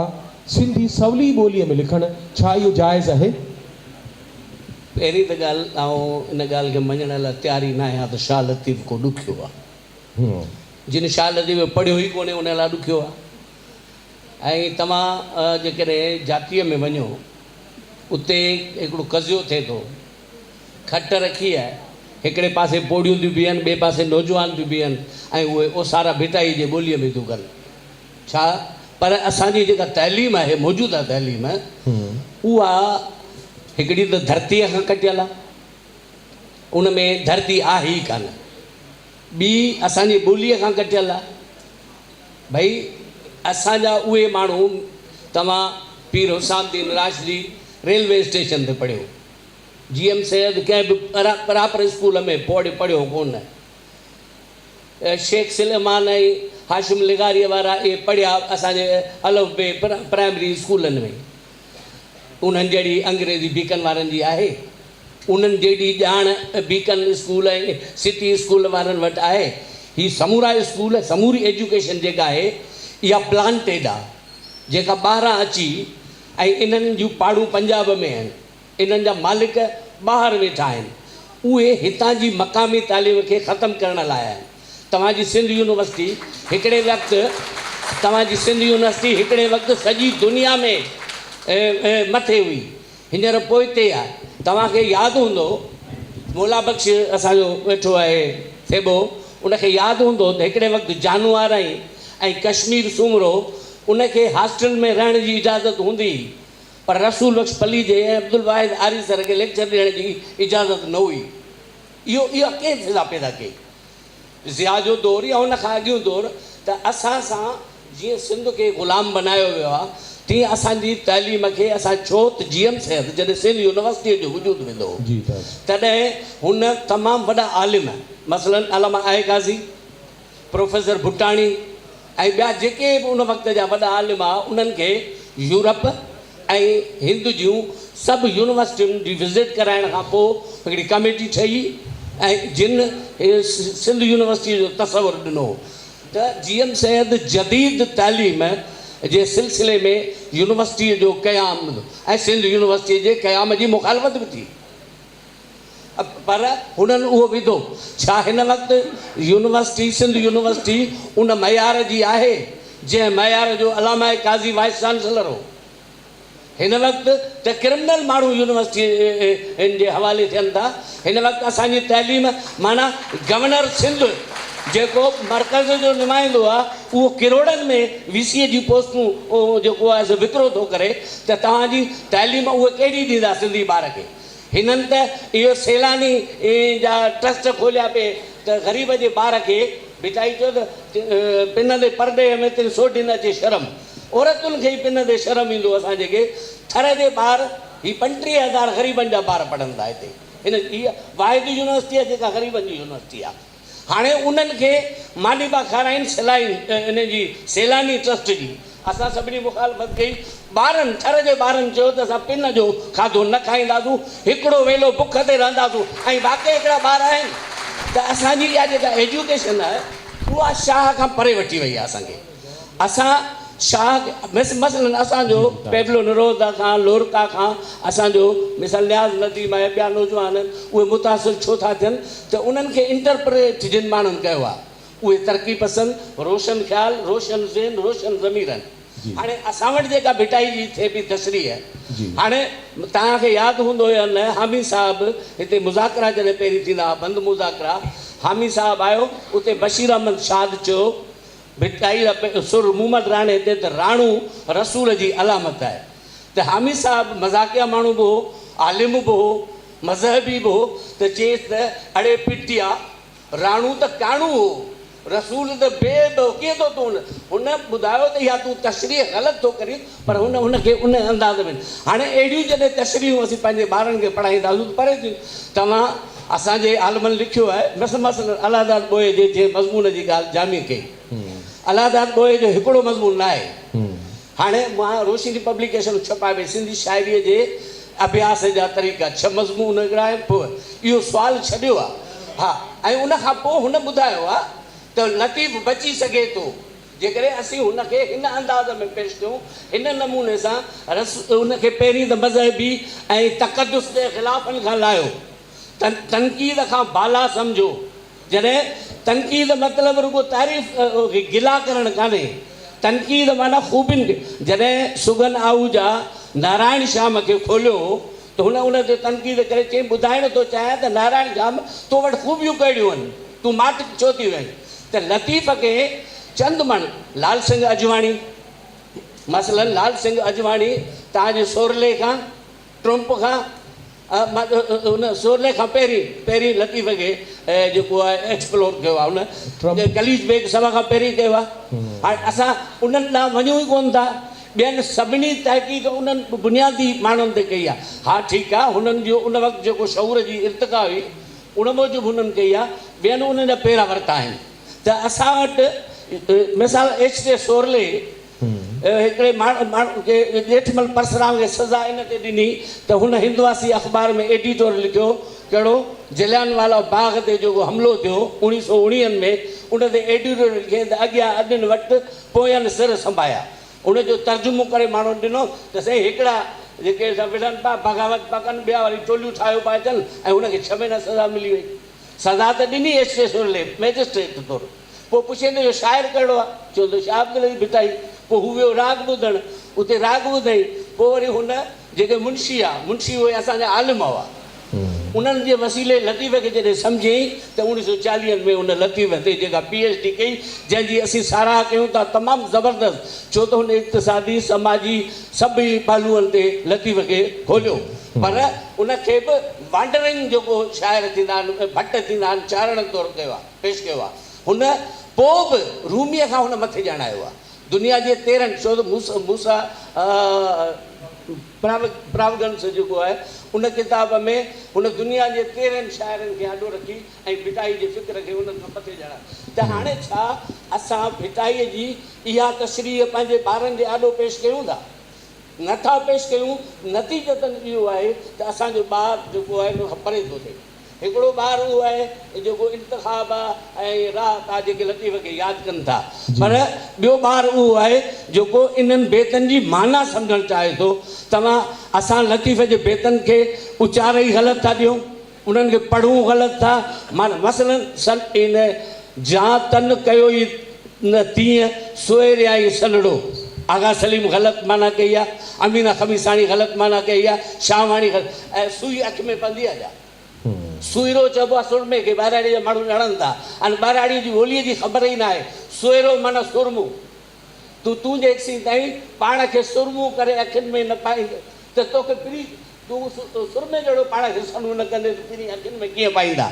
सिंधी सवली ॿोलीअ में लिखणु, छा इहो जाइज़ आहे? पहिरीं त ॻाल्हि ऐं इन ॻाल्हि खे मञण लाइ तयार ई न आहियां त शाह लतीफ़ को ॾुखियो आहे। जिन शाह लतीफ़ पढ़ियो ई कोन्हे उन लाइ ॾुखियो आहे। ऐं तव्हां जेकॾहिं जातीअ में वञो उते हिकिड़ो कज़ियो थिए थो, खट रखी आहे, हिकिड़े पासे पोड़ियूं थियूं बीहनि, ॿिए पासे नौजवान थियूं बीहनि ऐं उहे ओसारा भिटाई जे ॿोलीअ में थियूं कनि। छा? पर असांजी जेका तइलीम आहे, मौजूदा तइलीम, उहा हिकिड़ी त धरतीअ खां कटियल आहे, उन में धरती आहे ई कान। ॿी असांजी ॿोलीअ खां कटियल आहे। भई असांजा उहे माण्हू, तव्हां पीर हुसामुद्दीन राशिदी रेलवे स्टेशन ते पढ़ियो, GM सैयद कंहिं बि बराबरि स्कूल में पढ़ियो कोन। शेख सलेमान ऐं हाशिम लिगारीअ वारा इहे पढ़िया असांजे अलफ़ बे प्राइमरी स्कूलनि में। उन्हनि जहिड़ी अंग्रेज़ी बीकन वारनि जी आहे, उन्हनि जहिड़ी ॼाण बीकन स्कूल ऐं सिटी स्कूल वारनि वटि आहे। ही समूरा स्कूल, समूरी एजुकेशन जेका आहे इहा प्लांटेड आहे, जेका ॿाहिरां अची ऐं इन्हनि जूं पाड़ूं पंजाब में आहिनि, इन्हनि जा मालिक ॿाहिरि वेठा आहिनि, उहे हितां जी मक़ामी तालीम खे ख़तमु करण लाइ आहिनि। तव्हांजी सिंध यूनिवर्सिटी हिकिड़े वक़्तु सॼी दुनिया में मथे हुई, हींअर पोइते आहे। तव्हांखे यादि हूंदो, मौला बख़्श असांजो वेठो आहे सेबो, उनखे यादि हूंदो त हिकिड़े वक़्तु जानवाराई ऐं कश्मीर सूमरो उनखे हॉस्टल में रहण जी इजाज़त हूंदी, पर रसूल बख़्श पली जे ऐं अब्दुल वाहिद आरी सर खे लेक्चर ॾियण जी इजाज़त न हुई। इहा कंहिं फिज़ा पैदा कई? ज़िया जो दौर या हुन खां अॻियूं दौर त असां सां जीअं सिंध खे ग़ुलाम बनायो वियो आहे, तीअं असांजी तइलीम खे असां छो त GM सैयद जॾहिं सिंध यूनिवर्सिटीअ जो वजूदु वेंदो तॾहिं हुन तमामु वॾा आलिम, मसलन अलामा आहे काज़ी, प्रोफेसर भुटाणी ऐं ॿिया जेके बि उन वक़्त जा वॾा आलिम आहे, उन्हनि खे यूरोप ऐं हिंद जूं सभु यूनिवर्सिटियुनि जी विज़िट कराइण खां पोइ हिकिड़ी कमेटी ठही ऐं जिन सिंध यूनिवर्सिटी जो तसवुरु ॾिनो त GM सैयद जदीद तइलीम जे सिलसिले में यूनिवर्सिटीअ जो क़याम ऐं सिंध यूनिवर्सिटीअ जे क़याम जी मुखालफ़त बि थी, पर हुननि उहो विधो। छा हिन वक़्तु यूनिवर्सिटी, सिंध यूनिवर्सिटी उन मयार जी आहे जंहिं मयार जो अलामा काज़ी वाइस चांसलर हो? हिन वक़्तु त क्रिमिनल माण्हू यूनिवर्सिटी जे हवाले थियनि था। हिन वक़्तु असांजी तइलीम माना गवर्नर सिंध जेको मर्कज़ जो नुमाइंदो आहे, उहो किरोड़नि में VC जी पोस्टूं जेको आहे विकिरो थो करे, त तव्हांजी तइलीम उहे कहिड़ी ॾींदा सिंधी ॿार खे? हिननि त इहो सैलानी जा ट्रस्ट खोलिया पिए त ग़रीब जे ॿार खे भिटाई चयो त पिन ते परदे में तिन सोढी न अचे शर्म, औरतुनि खे ई पिन ते शर्म ईंदो। असां जेके थर जे ॿार, ही 35,000 ग़रीबनि जा ॿार पढ़नि था हिते। इहा वाहिद यूनिवर्सिटी आहे जेका ग़रीबनि जी यूनिवर्सिटी आहे। हाणे उन्हनि खे मानीबा खाराइनि इन जी सैलानी ट्रस्ट जी। असां सभिनी मुखालफ़त कई, ॿारनि थर जे ॿारनि चयो त असां पिन जो खाधो न खाईंदासूं, हिकिड़ो वेलो बुख ते रहंदासूं, ऐं बाक़ी हिकिड़ा ॿार आहिनि। त असांजी इहा जेका एजुकेशन आहे उहा शाह खां परे वठी वई आहे असांखे। असां शाह मसलन असांजो पेबलो नरोदा खां, लोरका खां असांजो मिसाल न्याज़ नदीम आहे, ॿिया नौजवान उहे मुतासिर छो था थियनि त उन्हनि खे इंटरप्रेट जिन माण्हुनि कयो आहे, उहे तरक़ी पसंद, रोशन ख़्याल, रोशन ज़हन, रोशन ज़मीर आहिनि। हाणे असां वटि जेका भिटाई जी थिए पई तशरीह, हाणे तव्हांखे यादि हूंदो या न, हामी साहिबु हिते मुज़ाकरा जॾहिं पहिरीं थींदा हुआ, बंदि मुज़ाकरा, हामी साहिबु आयो, उते बशीर अहमद शाद चयो भिटाई सुर मुहम्मद राणे हिते त राणू रसूल जी अलामत आहे। त हामी साहिबु मज़ाकिया माण्हू बि हो, आलिम बि हो, मज़हबी बि हो, त चएसि त अड़े पिटिया राणू त काणू हो, रसूल त कीअं थो तूं? हुन ॿुधायो त इहा तूं तशरीह ग़लति थो करीं, पर हुनखे उन अंदाज़ में। हाणे अहिड़ियूं जॾहिं तशरीहूं असीं पंहिंजे ॿारनि खे पढ़ाईंदासीं त परे थियूं। तव्हां असांजे आलमनि लिखियो आहे, मसलन अलादाद बोए जे मज़मून जी ॻाल्हि जामी कई। अलादाद बोए जो हिकिड़ो मज़मून न आहे। हाणे मां रोशनी पब्लिकेशन छपाए पई, सिंधी शाइरीअ जे अभ्यास जा तरीक़ा 6 मज़मून विकिणाए, पोइ इहो सुवालु छॾियो आहे। हा, ऐं उन खां पोइ हुन ॿुधायो आहे त लतीफ़ बची सघे थो जेकॾहिं असीं हुनखे हिन अंदाज़ में पेश कयूं, हिन नमूने सां हुनखे पहिरीं त मज़हबी ऐं तक़दुस जे ख़िलाफ़नि खां लाहियो, तनक़ीद खां बाला सम्झो। जॾहिं तनक़ीद मतिलबु रुॻो तारीफ़ गिला करणु कान्हे, तनक़ीद माना ख़ूबियुनि खे जॾहिं सुगन आहूजा नारायण श्याम खे खोलियो त उन ते तनक़ीद करे चई ॿुधाइण थो चाहियां त नारायण श्याम तो वटि ख़ूबियूं कहिड़ियूं आहिनि, तूं माट छो थी वहीं। त लतीफ़ खे चंद मण लाल सिंह अजवाणी मसलन लाल सिंह अजवाणी तव्हांजे सोरले खां ट्रम्प खां उन सोरले खां पहिरीं लतीफ़ खे जेको आहे एक्सप्लोर कयो आहे उन कलीज बेग सभा खां पहिरीं कयो आहे। हाणे असां उन्हनि ॾांहुं वञूं ई कोन था, ॿियनि सभिनी तहक़ीक़ उन्हनि बुनियादी माण्हुनि ते कई आहे। हा ठीकु आहे, हुननि जो उन वक़्तु जेको शऊर जी इर्तिका हुई उन मूजिबि हुननि कई आहे, ॿियनि उन्हनि जा पेरा वरिता आहिनि। त असां वटि मिसाल H.K. सोरले हिकिड़े माण्हू खे ॼेठमल परसराम खे सज़ा इन ते ॾिनी त हुन हिंदवासी अख़बार में एडिटोर लिखियो कहिड़ो जलियानवाला बाग ते जेको हमिलो थियो 1919 में उन ते एडिटोर लिखे त अॻियां अॾनि वटि पोयनि सिर संभाया। उनजो तर्जुमो करे माण्हू ॾिनो त साईं हिकिड़ा जेके विढ़नि पिया बग़ावत पिया कनि, ॿिया वरी टोलियूं ठाहियो पिया अचनि ऐं हुनखे 6 महीना सज़ा मिली वई। सज़ा त ॾिनी H.K. सोरले मैजिस्ट्रेट तौरु। पोइ पुछे हिन जो शाइर कहिड़ो आहे, चयो त शाह अब्दुल अज़ीज़ भिटाई। पोइ हू वियो राग ॿुधणु, उते राग ॿुधई। पोइ वरी हुन जेके मुंशी आहे, मुंशी उहे असांजा आलिम हुआ, उन्हनि जे वसीले लतीफ़ खे जॾहिं सम्झियईं त 1940 में उन लतीफ़ ते जेका PhD कई, जंहिंजी असीं साराह कयूं था तमामु ज़बरदस्त, छो त हुन इक़्तिसादी समाजी सभई पहलुअनि ते लतीफ़ खे खोलियो। पर उनखे बि वांडरिंग जेको शाइर थींदा आहिनि, भट थींदा आहिनि, चारण तौरु कयो आहे, पेश कयो आहे। हुन पोइ बि रूमीअ खां हुन मथे ॼाणायो आहे दुनिया जे 13, छो त मूसा प्रावगंस जेको आहे उन किताब में हुन दुनिया जे 13 शाइरनि खे आॾो रखी ऐं भिटाई जे फ़िक्र खे हुननि खां मथे ॼाणायो। त हाणे छा असां भिटाईअ जी इहा तशरीह पंहिंजे ॿारनि जे आॾो पेश कयूं था? नथा पेश कयूं। नतीजतन इहो आहे त असांजो ॿारु जेको आहे उन खां परे थो थिए। हिकिड़ो ॿारु उहो आहे जेको इंतिखाब आहे ऐं राहत आहे जेके लतीफ़ खे यादि कनि था, पर ॿियो ॿारु उहो आहे जेको इन्हनि बेतनि जी माना सम्झणु चाहे थो। तव्हां असां लतीफ़ जे बेतनि खे उचारे ई ग़लति था ॾियूं, उन्हनि खे पढ़ूं ग़लति था। माना मसलन इन जा तन कयो ई न तीअं सोएरिया ई सलड़ो, आगा सलीम ग़लति माना कई आहे, अमीना खमीसाणी ग़लति माना कई आहे, शाहवाणी ग़लति। ऐं सुई अखि में पवंदी आहे छा? सुहिरो चइबो आहे सुरमे खे, ॿाराड़ी जा माण्हू ॼाणनि था। ऐं ॿाराड़ी जी ॿोलीअ जी ख़बर ई न आहे। सुहिरो माना सुरमो। तूं जेसीं ताईं पाण खे सुरमो करे अखियुनि में न पाईंदे त तोखे पिरी तूं सुरमे जहिड़ो पाण खे सनू न कंदे त पिरी अखियुनि में कीअं पाईंदा?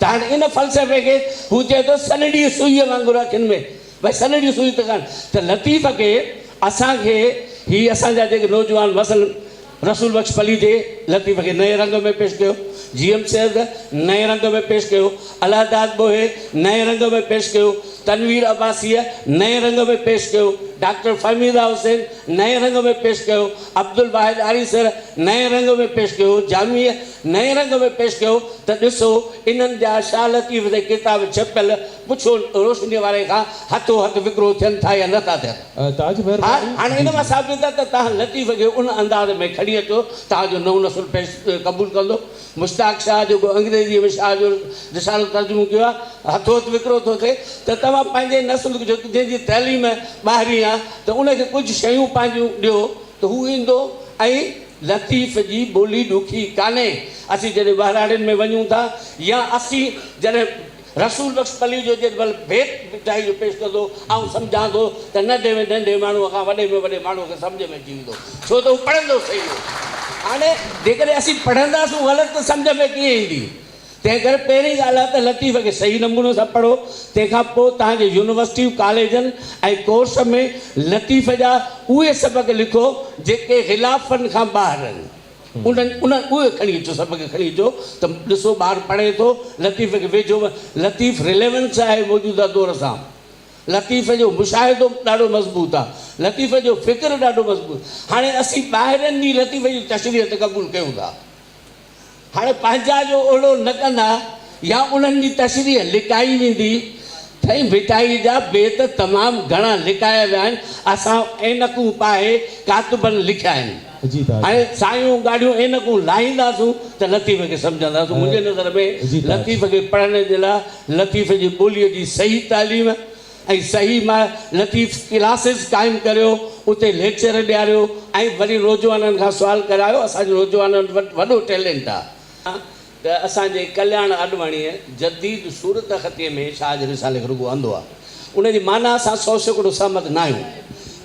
त हाणे इन फ़लसफ़े खे हू चए थो सनड़ी सुईअ वांगुरु अखियुनि में, भई सनड़ी सुई त कान। त लतीफ़ खे असांखे हीअ असांजा जेके नौजवान मसलन रसूल बख्श पली जे लतीफ़ खे नए रंग में पेश कयो, GM सैद नए रंग में पेश कयो, अलादाद बोहे नए रंग में पेश कयो, तनवीर अब्बासीअ नए रंग में पेश कयो, डॉक्टर फहमीदा हुसैन नए रंग में पेश कयो, अब्दुल वाहिद आरिसर नए रंग में पेश कयो, जामिया नए रंग में पेश कयो। त ॾिसो इन्हनि जा शाह लतीफ़ ते किताब छपियल, पुछो रोशनी वारे खां हथो हथ विकिरो थियनि था या नथा थियनि। हाणे इन मां साबित आहे त तव्हां लतीफ़ खे उन अंदाज़ में खणी अचो, तव्हांजो नओं नसुल पेश क़बूल कंदो। मुश्ताक शाह जेको अंग्रेज़ीअ में शाह जो रिसालो तर्जुमो कयो आहे, हथो हथ विकिरो थो थिए, त तव्हां पंहिंजे नसुल जो जंहिंजी तइलीम ॿाहिरीं आहे त उनखे कुझु शयूं पंहिंजूं ॾियो त हू ईंदो। ऐं लतीफ़ जी ॿोली ॾुखी कान्हे। असीं जॾहिं ॿाहिराड़ियुनि में वञूं था या असीं जॾहिं रसूल बख्श पली जो जेॾीमहिल भेट भिटाई जो पेश कंदो ऐं सम्झां थो त नंढे में नंढे माण्हूअ खां वॾे में वॾे माण्हूअ खे सम्झ में अची वेंदो, छो त हू पढ़ंदो सही हो। हाणे जेकॾहिं असीं पढ़ंदासीं ग़लति त सम्झ में कीअं ईंदी? तंहिं करे पहिरीं ॻाल्हि आहे त लतीफ़ खे सही नमूने सां पढ़ो। तंहिंखां पोइ तव्हांजे यूनिवर्सिटियूं कॉलेजनि ऐं कोर्स में लतीफ़ जा उहे सबक़ लिखो जेके ख़िलाफ़नि खां ॿाहिरि आहिनि। उहे खणी अचो, सबक़ खणी अचो त ॾिसो ॿारु पढ़े थो, लतीफ़ खे वेझो। लतीफ़ रिलेवेंस आहे मौजूदा दौर सां। लतीफ़ जो मुशाहिदो ॾाढो मज़बूत आहे, लतीफ़ जो फ़िक्र ॾाढो मज़बूत। हाणे असीं ॿाहिरनि जी लतीफ़ जी तशरीह ते क़बूल कयूं था, हाणे पंहिंजा जो ओड़ो न कंदा या उन्हनि जी तशरीह लिकाई वेंदी। साईं भिटाई जा बेत तमामु घणा लिकाया विया आहिनि, असां ऐनकूं पाए कातबनि लिखिया आहिनि। हाणे सायूं गाॾियूं ऐनकूं लाहींदासूं त लतीफ़ खे सम्झंदासूं। मुंहिंजे नज़र में लतीफ़ खे पढ़ण जे लाइ लतीफ़ जी ॿोलीअ जी सही तालीम, ऐं सही मां लतीफ़ क्लासिस क़ाइमु करियो, उते लेक्चर ॾियारियो ऐं वरी नौजवाननि खां सुवाल करायो। असांजे नौजवाननि वटि वॾो टैलेंट आहे। त असांजे कल्याण आॾवाणीअ जदीद सूरत ख़तीअ में शाह जे रिसाले खे रुॻो आंदो आहे। उनजी माना असां 100% सहमत न आहियूं,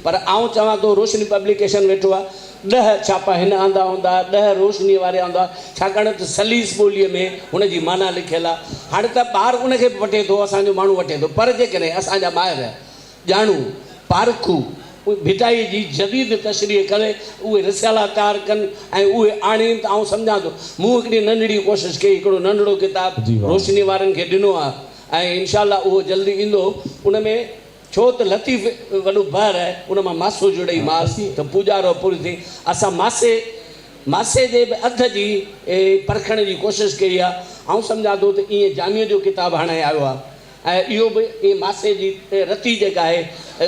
पर आउं चवां थो रोशनी पब्लिकेशन वेठो आहे, 10 छापा हिन आंदा हूंदा, 10 रोशनीअ वारे आंदा, छाकाणि त सलीस ॿोलीअ में हुनजी माना लिखियलु आहे। हाणे त ॿारु उनखे बि वठे थो, असांजो माण्हू वठे थो, पर जेकॾहिं असांजा ॿाहिरि ॼाणू पारखू भिटाई जी जदीद तशरीह करे उहे रिसाला तयारु कनि ऐं उहे आणीनि त आउं सम्झां थो। मूं हिकिड़ी नंढड़ी कोशिशि कई, हिकिड़ो नंढड़ो किताबु रोशनी वारनि खे ॾिनो आहे ऐं इनशाला उहो जल्दी ईंदो। उन में छो त लतीफ़ वॾो ॿाहिरि आहे, उन मां मासो जुड़ई माल त पूॼारो पूरी थी। असां मासे जे बि अध जी परखण जी कोशिशि कई आहे। आउं सम्झां थो त ईअं जामीअ जो किताबु हाणे आयो आहे ऐं इहो बि ईअं मासे जी रती जेका आहे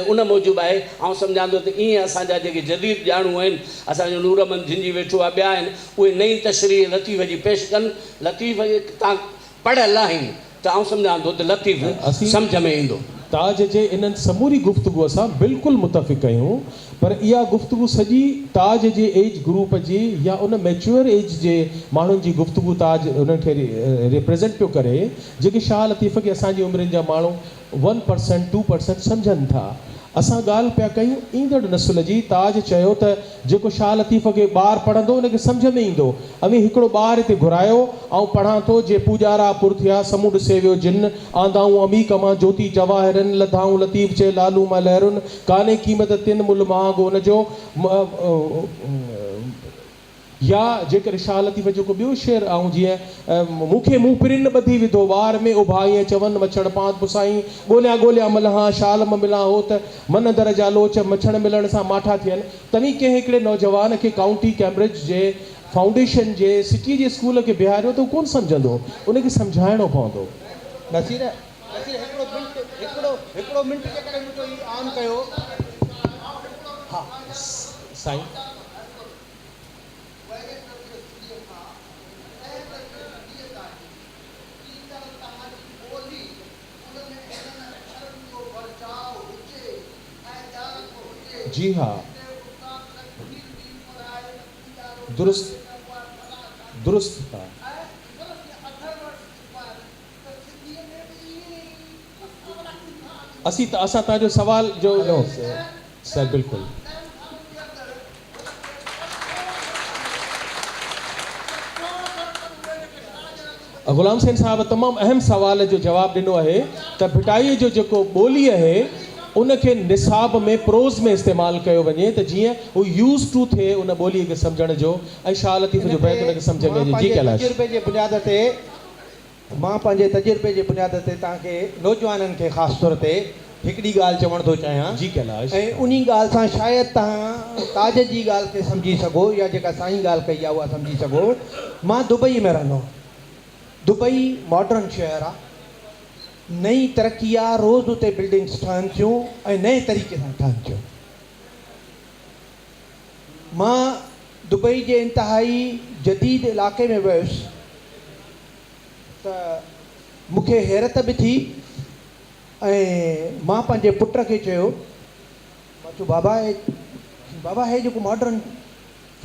उन मूजिबि आहे। आउं सम्झां थो त ईअं असांजा जेके जदीद ॼाणू आहिनि, असांजो नूरमन जिंजी वेठो आहे, ॿिया आहिनि, उहे नई तशरीह लतीफ़ जी पेश कनि। लतीफ़ तव्हां पढ़ियल आहिनि त आउं सम्झां थो त लतीफ़ सम्झ में ईंदो। ताज जे इन्हनि समूरी गुफ़्तगू असां बिल्कुलु मुतफ़िक़ आहियूं, पर इहा गुफ़्तगू सॼी ताज जे एज ग्रुप जी या उन मैच्योर एज जे माण्हुनि जी गुफ़्तगू ताज उन्हनि खे रिप्रेज़ेंट पियो करे, जेके शाह लतीफ़ खे असांजी उमिरि जा माण्हू 1% 2% सम्झनि था। असां ॻाल्हि पिया कयूं ईंदड़ नसुल जी। ताज चयो त जेको शाह लतीफ़ खे ॿारु पढ़ंदो उनखे सम्झ में ईंदो। अवी हिकिड़ो ॿारु हिते घुरायो, ऐं पढ़ां थो, जे पूॼारा पुर थिया समुंड सेवियो जिन, आंदाऊं अमी कमां ज्योति जवाहिरनि, लधाऊं लतीफ़ चए लालू मां लहरुनि, काने क़ीमत तिन मुल महांगो उनजो। या जेकर शाह लतीफ़ जेको ॿियो शेर ऐं जीअं मूंखे मूं पिरिन ॿधी विधो वार में उभाईं चवनि मछड़ पांत पुसाईं, ॻोल्हियां ॻोल्हियां मलहां शाल में मिलां हो त मन दर जा लोच मछड़ मिलण सां माठा थियनि। तव्हीं कंहिं हिकिड़े नौजवान खे काउंटी कैम्ब्रिज जे फाउंडेशन जे सिटी जे स्कूल खे बीहारियो त उहो कोन सम्झंदो, उनखे सम्झाइणो पवंदो। नसीर हिकिड़ो मिंट जे करे मुंहिंजो ई ऑन कयो। हा साईं, जी हाँ, दुरुस्त था। असां तव्हांजो सवाल जो सर बिल्कुलु गुलाम हुसैन साहब तमामु अहम सवाल जो जवाबु ॾिनो आहे त भिटाईअ जो जेको ॿोली आहे उनखे निसाब में प्रोज़ में इस्तेमालु कयो वञे त जीअं हू यूज़ टू थिए उन ॿोलीअ खे सम्झण जो, ऐं शाह लतीफ़ जो बैत उनखे सम्झ में अचे। जी कैलाश, मां पंहिंजे तजुर्बे जे बुनियाद ते तव्हांखे नौजवाननि खे ख़ासि तौर ते हिकिड़ी ॻाल्हि चवणु थो चाहियां। जी कैलाश, ऐं उन ॻाल्हि सां शायदि तव्हां ताज जी ॻाल्हि खे सम्झी सघो या जेका साईं ॻाल्हि कई आहे उहा सम्झी सघो। मां दुबई में रहंदो आहियां। दुबई मॉडर्न शहर आहे, नई तरक़ी आहे, रोज़ उते बिल्डिंग्स ठहनि थियूं ऐं नए तरीक़े सां ठहनि थियूं। मां दुबई जे इंतिहाई जदीद इलाइक़े में वियुसि त मूंखे हैरत बि थी ऐं मां पंहिंजे पुट खे चयो, मां चयो बाबा हे जेको मॉडर्न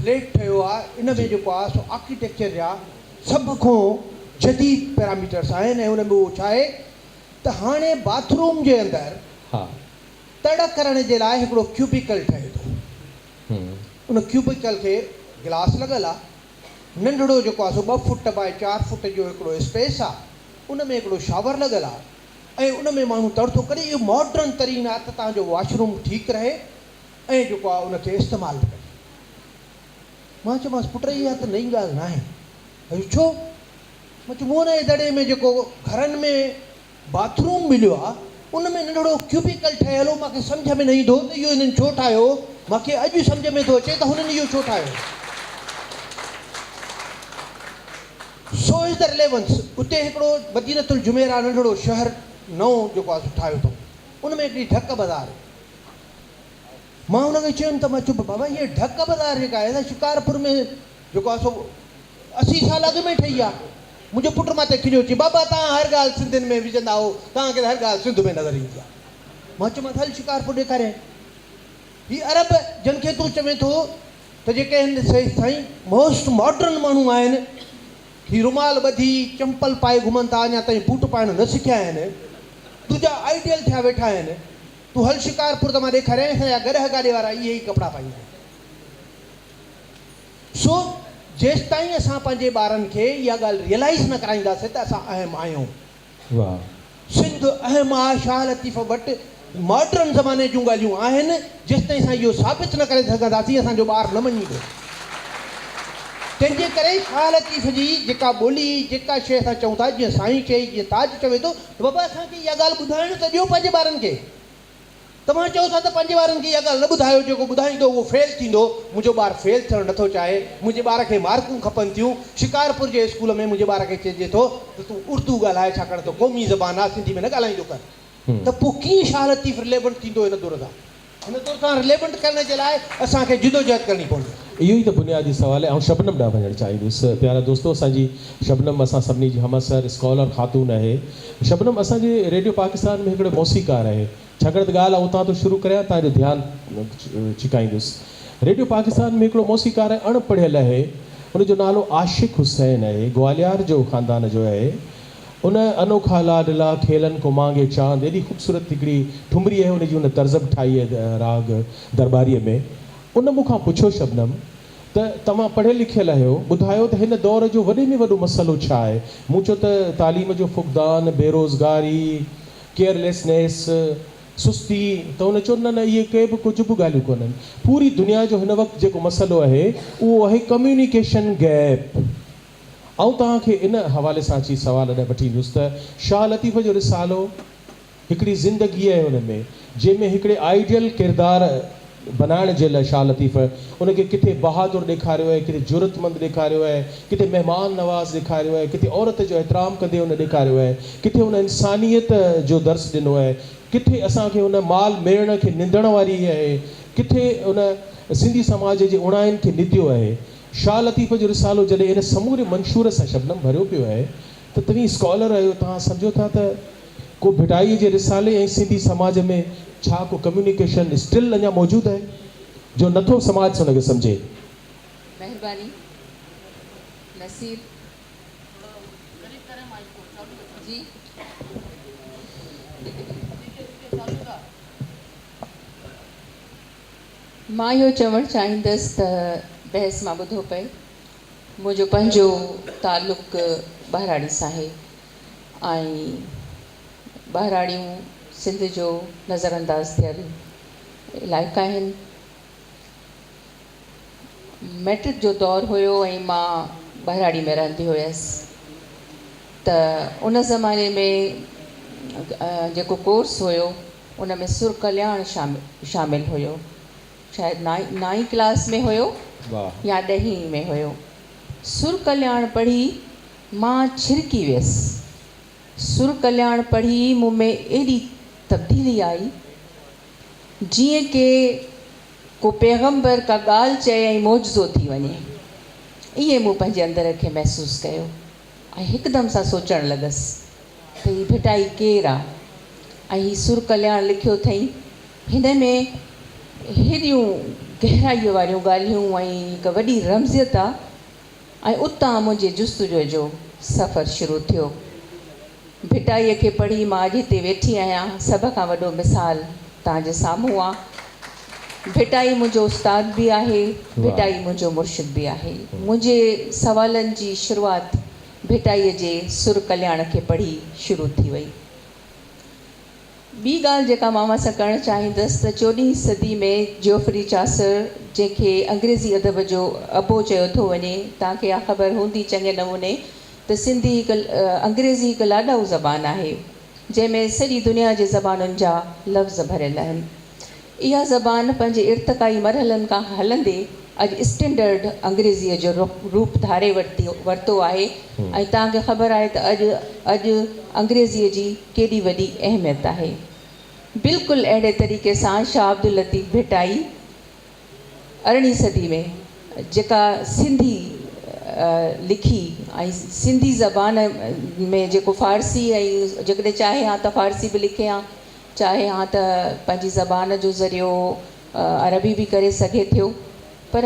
फ्लैट ठहियो आहे इन में जेको आहे सो आर्किटेक्चर जा सभ खां जदीद पैरामीटर्स आहिनि ऐं उन में उहो छा आहे त हाणे बाथरूम जे अंदरि हा तड़ करण जे लाइ हिकिड़ो क्यूबिकल ठहे थो। उन क्यूबिकल खे गिलास लॻल आहे, नंढड़ो जेको आहे सो 2 फुट बाय 4 फुट जो हिकिड़ो स्पेस आहे, उन में हिकिड़ो शावर लॻल आहे ऐं उन में माण्हू तर थो करे। इहो मॉडर्न तरीन आहे त तव्हांजो वॉशरूम ठीकु रहे ऐं जेको आहे उनखे इस्तेमालु करे। मां चयोमांसि पुट इहा त नई ॻाल्हि न आहे। छो? मां चयो मूं न दड़े में जेको घरनि में बाथरूम मिलियो आहे उन में नंढड़ो क्यूबिकल ठहियलु हो, मूंखे सम्झ में न ईंदो त इहो इन्हनि छो ठाहियो। मूंखे अॼु सम्झ में थो अचे त हुननि इहो छो ठाहियो। So is the relevance. उते हिकिड़ो मदीनतुल जुमेरा नंढड़ो शहर नओं जेको आहे ठाहियो अथऊं, उन में हिकिड़ी ढक बाज़ार। मां हुनखे चयुमि त मां चुप बाबा इहा ढक बाज़ार जेका आहे शिकारपुर में जेको आहे सो 80 साल अॻु में ठही आहे। मुंहिंजो पुटु मां ते खिलियो अचे, बाबा तव्हां हर ॻाल्हि सिंधियुनि में विझंदा हो, तव्हांखे हर ॻाल्हि सिंध में नज़र ईंदी आहे। मां चयोमांसि हल शिकारपुर ॾेखारियां। ही अरब जंहिंखे तूं चवे थो त जेके आहिनि साईं मोस्ट मॉडर्न माण्हू आहिनि, ही रुमाल ॿधी चंपल पाए घुमनि था, अञा ताईं बूट पाइण न सिखिया आहिनि, तुंहिंजा आइडियल थिया वेठा आहिनि, तूं हल शिकारपुर त मां ॾेखारियां, असांजा गॾह गाॾे वारा इहे ई कपिड़ा पाईंदा आहिनि। सो जेसि ताईं असां पंहिंजे ॿारनि खे इहा ॻाल्हि रियलाइज़ न कराईंदासीं त असां अहम आहियूं। वाह, सिंध अहम आहे, शाह लतीफ़ वटि मॉडर्न ज़माने जूं ॻाल्हियूं आहिनि। जेसि ताईं असां इहो साबित न करे सघंदासीं असांजो ॿारु न मञींदो। तंहिंजे करे शाह लतीफ़ जी जेका ॿोली, जेका शइ असां चऊं था, जीअं साईं चई, जीअं ताज चवे थो, बाबा असांखे इहा ॻाल्हि ॿुधाइण त ॾियो पंहिंजे ॿारनि खे। तव्हां चओ था त पंहिंजे ॿारनि खे इहा ॻाल्हि न ॿुधायो, जेको ॿुधाईंदो उहो फेल थींदो। मुंहिंजो ॿारु फेल थियणु नथो चाहे, मुंहिंजे ॿार खे मार्कूं खपनि थियूं। शिकारपुर जे स्कूल में मुंहिंजे ॿार खे चइजे थो त तूं उर्दू ॻाल्हाए, छाकाणि त क़ौमी ज़बान आहे, सिंधी में न ॻाल्हाईंदो कर। त पोइ कीअं शाह लतीफ़ रिलेवेंट थींदो हिन दौर सां? हिन दौर सां रिलेवेंट करण जे लाइ असांखे जिदोजहद करणी पवंदी। इहो ई त बुनियादी सुवाल आहे। ऐं शबनम ॾांहुं वञणु चाहींदुसि। प्यारा दोस्तो, असांजी शबनम असां सभिनी जी हमअसर स्कॉलर ख़ातून आहे। शबनम असांजे रेडियो पाकिस्तान में हिकिड़ो मौसीकार आहे। छाकाणि त ॻाल्हि आहे उतां तो शुरू करियां, तव्हांजो ध्यानु छिकाईंदुसि। रेडियो पाकिस्तान में हिकिड़ो मौसीकार आहे, अणपढ़ियल आहे, उनजो नालो आशिक़ हुसैन आहे, ग्वालियर जो ख़ानदान जो आहे। उन अनोखा लाडला खेलन को मांगे चांद, एॾी ख़ूबसूरत हिकिड़ी ठुमरी आहे, उनजी उन तर्ज़ब ठाही आहे राग दरबारीअ में। उन मूंखां पुछियो, शबनम त तव्हां पढ़ियल लिखियल आहियो, ॿुधायो त हिन दौर जो वॾे में वॾो मसइलो छा आहे? मूं चयो त तालीम जो फुक़दान, बेरोज़गारी, केयरलेसनेस, सुस्ती। त उन चयो न न, इहे के बि कुझु बि ॻाल्हियूं कोन्हनि। पूरी दुनिया जो हिन वक़्तु जेको मसइलो आहे उहो आहे कम्यूनिकेशन गैप। ऐं तव्हांखे इन हवाले सां अची सुवाल ॾाढा वठी ईंदुसि त शाह लतीफ़ जो रिसालो हिकिड़ी ज़िंदगी आहे हुन में, जंहिंमें हिकिड़े आइडियल किरदारु बनाइण जे लाइ शाह लतीफ़ उनखे किथे बहादुर ॾेखारियो आहे, किथे ज़रूरतमंद ॾेखारियो आहे, किथे महिमान नवाज़ ॾेखारियो आहे, किथे औरत जो एतिराम कंदे उन ॾेखारियो आहे, किथे उन इंसानियत जो दर्स ॾिनो आहे, किथे असांखे उन माल मेड़ण खे निंदण वारी आहे, किथे उन सिंधी समाज जे उणाइनि खे निधियो आहे। शाह लतीफ़ जो रिसालो जॾहिं इन समूरे मंशूर सां शबनम भरियो पियो आहे, त तव्हीं स्कॉलर आहियो, तव्हां सम्झो था त को भिटाईअ जे रिसाले ऐं सिंधी समाज में छा को कम्यूनिकेशन स्टिल अञा मौजूदु आहे जो नथो समाज हुनखे सम्झे? महिरबानी नसीर जी। मां इहो चवणु चाहींदसि त बहस मां ॿुधो पए, मुंहिंजो पंहिंजो तालुक़ बहिराड़ी सां आहे ऐं बहिराड़ियूं सिंध जो नज़रअंदाज़ थियल इलाइक़ा आहिनि। मैट्रिक जो दौरु हुयो ऐं मां बहिराड़ी में रहंदी हुयसि, त उन ज़माने में जेको कोर्स हुयो उन में सुर कल्याण शामिल हुयो। शायदि नाई क्लास में हुयो या 10वीं में हुयो। सुर कल्याण पढ़ी मां छिरकी वियसि। सुर कल्याण पढ़ी मूं में एॾी तब्दीली आई जीअं कि को पैगम्बर का ॻाल्हि चए ऐं मौजज़ो थी वञे, ईअं मूं पंहिंजे अंदर खे महसूसु कयो ऐं हिकदमि सां सोचणु लॻसि त हीअ भिटाई केरु आहे ऐं हीअ सुर कल्याण लिखियो अथई। हिन में हेॾियूं गहराईअ वारियूं ॻाल्हियूं ऐं हिकु वॾी रमज़ियत आहे। ऐं उतां मुंहिंजे जुस्तजो जो सफ़रु शुरू थियो। भिटाईअ खे पढ़ी मां अॼु हिते वेठी आहियां। सभ खां वॾो मिसाल तव्हांजे साम्हूं आहे। भिटाई मुंहिंजो उस्ताद बि आहे, भिटाई मुंहिंजो मुर्शिद बि आहे। मुंहिंजे सवालनि जी शुरूआति भिटाईअ जे सुर कल्याण खे पढ़ी शुरू थी वई। ॿी ॻाल्हि जेका मां असां करणु चाहींदसि त 14वीं सदी में जोफ्री चासर, जंहिंखे अंग्रेज़ी अदब जो अबो चयो थो वञे, तव्हांखे इहा ख़बर हूंदी चङे नमूने त सिंधी हिकु अंग्रेज़ी हिकु लाॾाऊ ज़बान आहे जंहिंमें सॼी दुनिया जे ज़बानुनि जा लफ़्ज़ भरियल आहिनि। इहा ज़बान पंहिंजे इर्तिक़ाई मरहलनि खां हलंदे अॼु स्टैंडर्ड अंग्रेज़ीअ जो रूप धारे वरितो आहे। ऐं तव्हांखे ख़बर आहे त अॼु अंग्रेज़ीअ जी केॾी वॾी अहमियत आहे। बिल्कुलु अहिड़े तरीक़े सां शाह अब्दुल लतीफ़ भिटाई 18वीं सदी में जेका सिंधी लिखी ऐं सिंधी ज़बान में जेको फ़ारसी ऐं जेकॾहिं चाहे हा त फ़ारसी बि लिखे हा, चाहे हाँ त पंहिंजी ज़बान जो ज़रियो अरबी बि करे सघे थियो, पर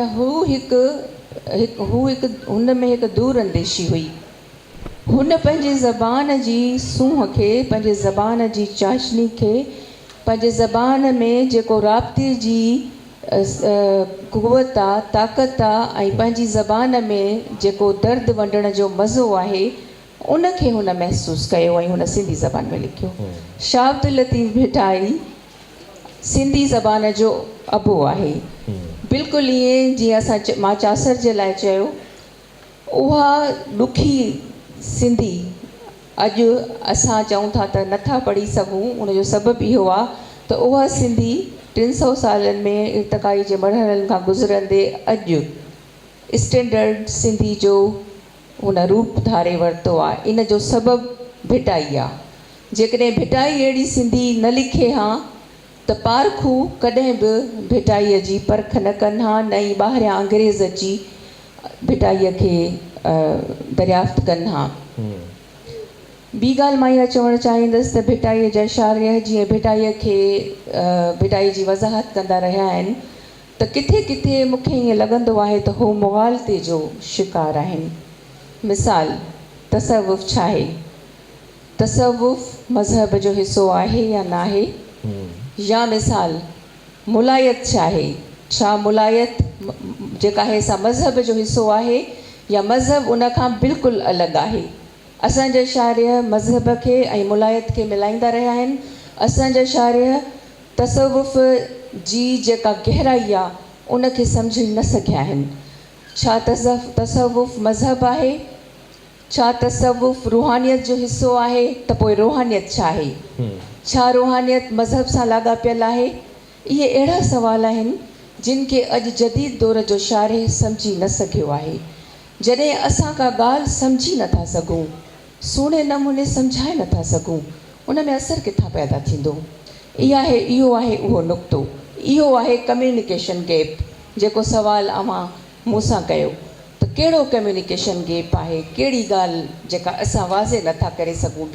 हुन में हिकु दूर अंदेशी हुई। हुन पंहिंजी ज़बान जी सूंहं खे, पंहिंजे ज़बान जी चाशनी खे, पंहिंजे ज़बान में जेको राब्ते जी क़ुवत आहे, ताक़त आहे, ऐं पंहिंजी ज़बान में जेको दर्द वंडण जो मज़ो आहे, उनखे हुन महसूसु कयो ऐं हुन सिंधी ज़बान में लिखियो। शाह अब्दुल लतीफ़ भिटाई सिंधी ज़बान जो अबो आहे। बिल्कुलु ईअं जीअं मां चासर जे लाइ चयो, उहा ॾुखी सिंधी अॼु असां चऊं था त नथा पढ़ी सघूं, उनजो सबबु इहो आहे त उहा सिंधी 300 सालनि में इर्तिक़ाई जे मरहलनि खां गुज़रंदे अॼु स्टैंडर्ड सिंधी जो हुन रूप धारे वरितो आहे। इन जो सबबु भिटाई आहे। जेकॾहिं भिटाई अहिड़ी सिंधी न लिखे हा त पारखू कॾहिं बि भिटाईअ जी परख न कनि हा, न ई ॿाहिरियां अंग्रेज़ अची भिटाईअ खे दरियाफ़्त कनि हा। ॿी ॻाल्हि मां इहा चवणु चाहींदसि त भिटाईअ जा शाइर जीअं भिटाई जी वज़ाहत कंदा रहिया आहिनि त किथे किथे मूंखे ईअं लॻंदो आहे त हू मुग़ालते जो शिकार आहिनि। मिसाल, तसव्वुफ़ छा आहे? तसव्वुफ़ मज़हब जो हिसो आहे या न आहे? या मिसाल, मुलायत छा आहे? छा मुलायत जेका आहे सा मज़हब जो हिसो आहे या मज़हब उन खां बिल्कुलु अलॻि आहे? असांजा शाइर मज़हब खे ऐं मुलायत खे मिलाईंदा रहिया आहिनि। असांजा शाइर तसव्वुफ़ जी जेका गहराई आहे उनखे सम्झी न सघिया आहिनि। छा तसव्वुफ़ मज़हब आहे? छा तसव्वुफ़ रूहानियत जो हिसो आहे? त पोइ रूहानियत छा आहे? छा रूहानियत मज़हब सां लाॻापियल आहे? इहे अहिड़ा सवाल आहिनि जिन खे अॼु जदीद दौर जो शाइर सम्झी न सघियो आहे। जॾहिं असां का ॻाल्हि सम्झी नथा सघूं, सुहिणे नमूने सम्झाए नथा सघूं, उन में असरु किथां पैदा थींदो? इहो आहे उहो नुक़्तो, इहो आहे कम्युनिकेशन गैप। जेको सवाल अवां मूंसां कयो त कहिड़ो कम्युनिकेशन गैप आहे, कहिड़ी ॻाल्हि जेका असां वाज़े नथा करे सघूं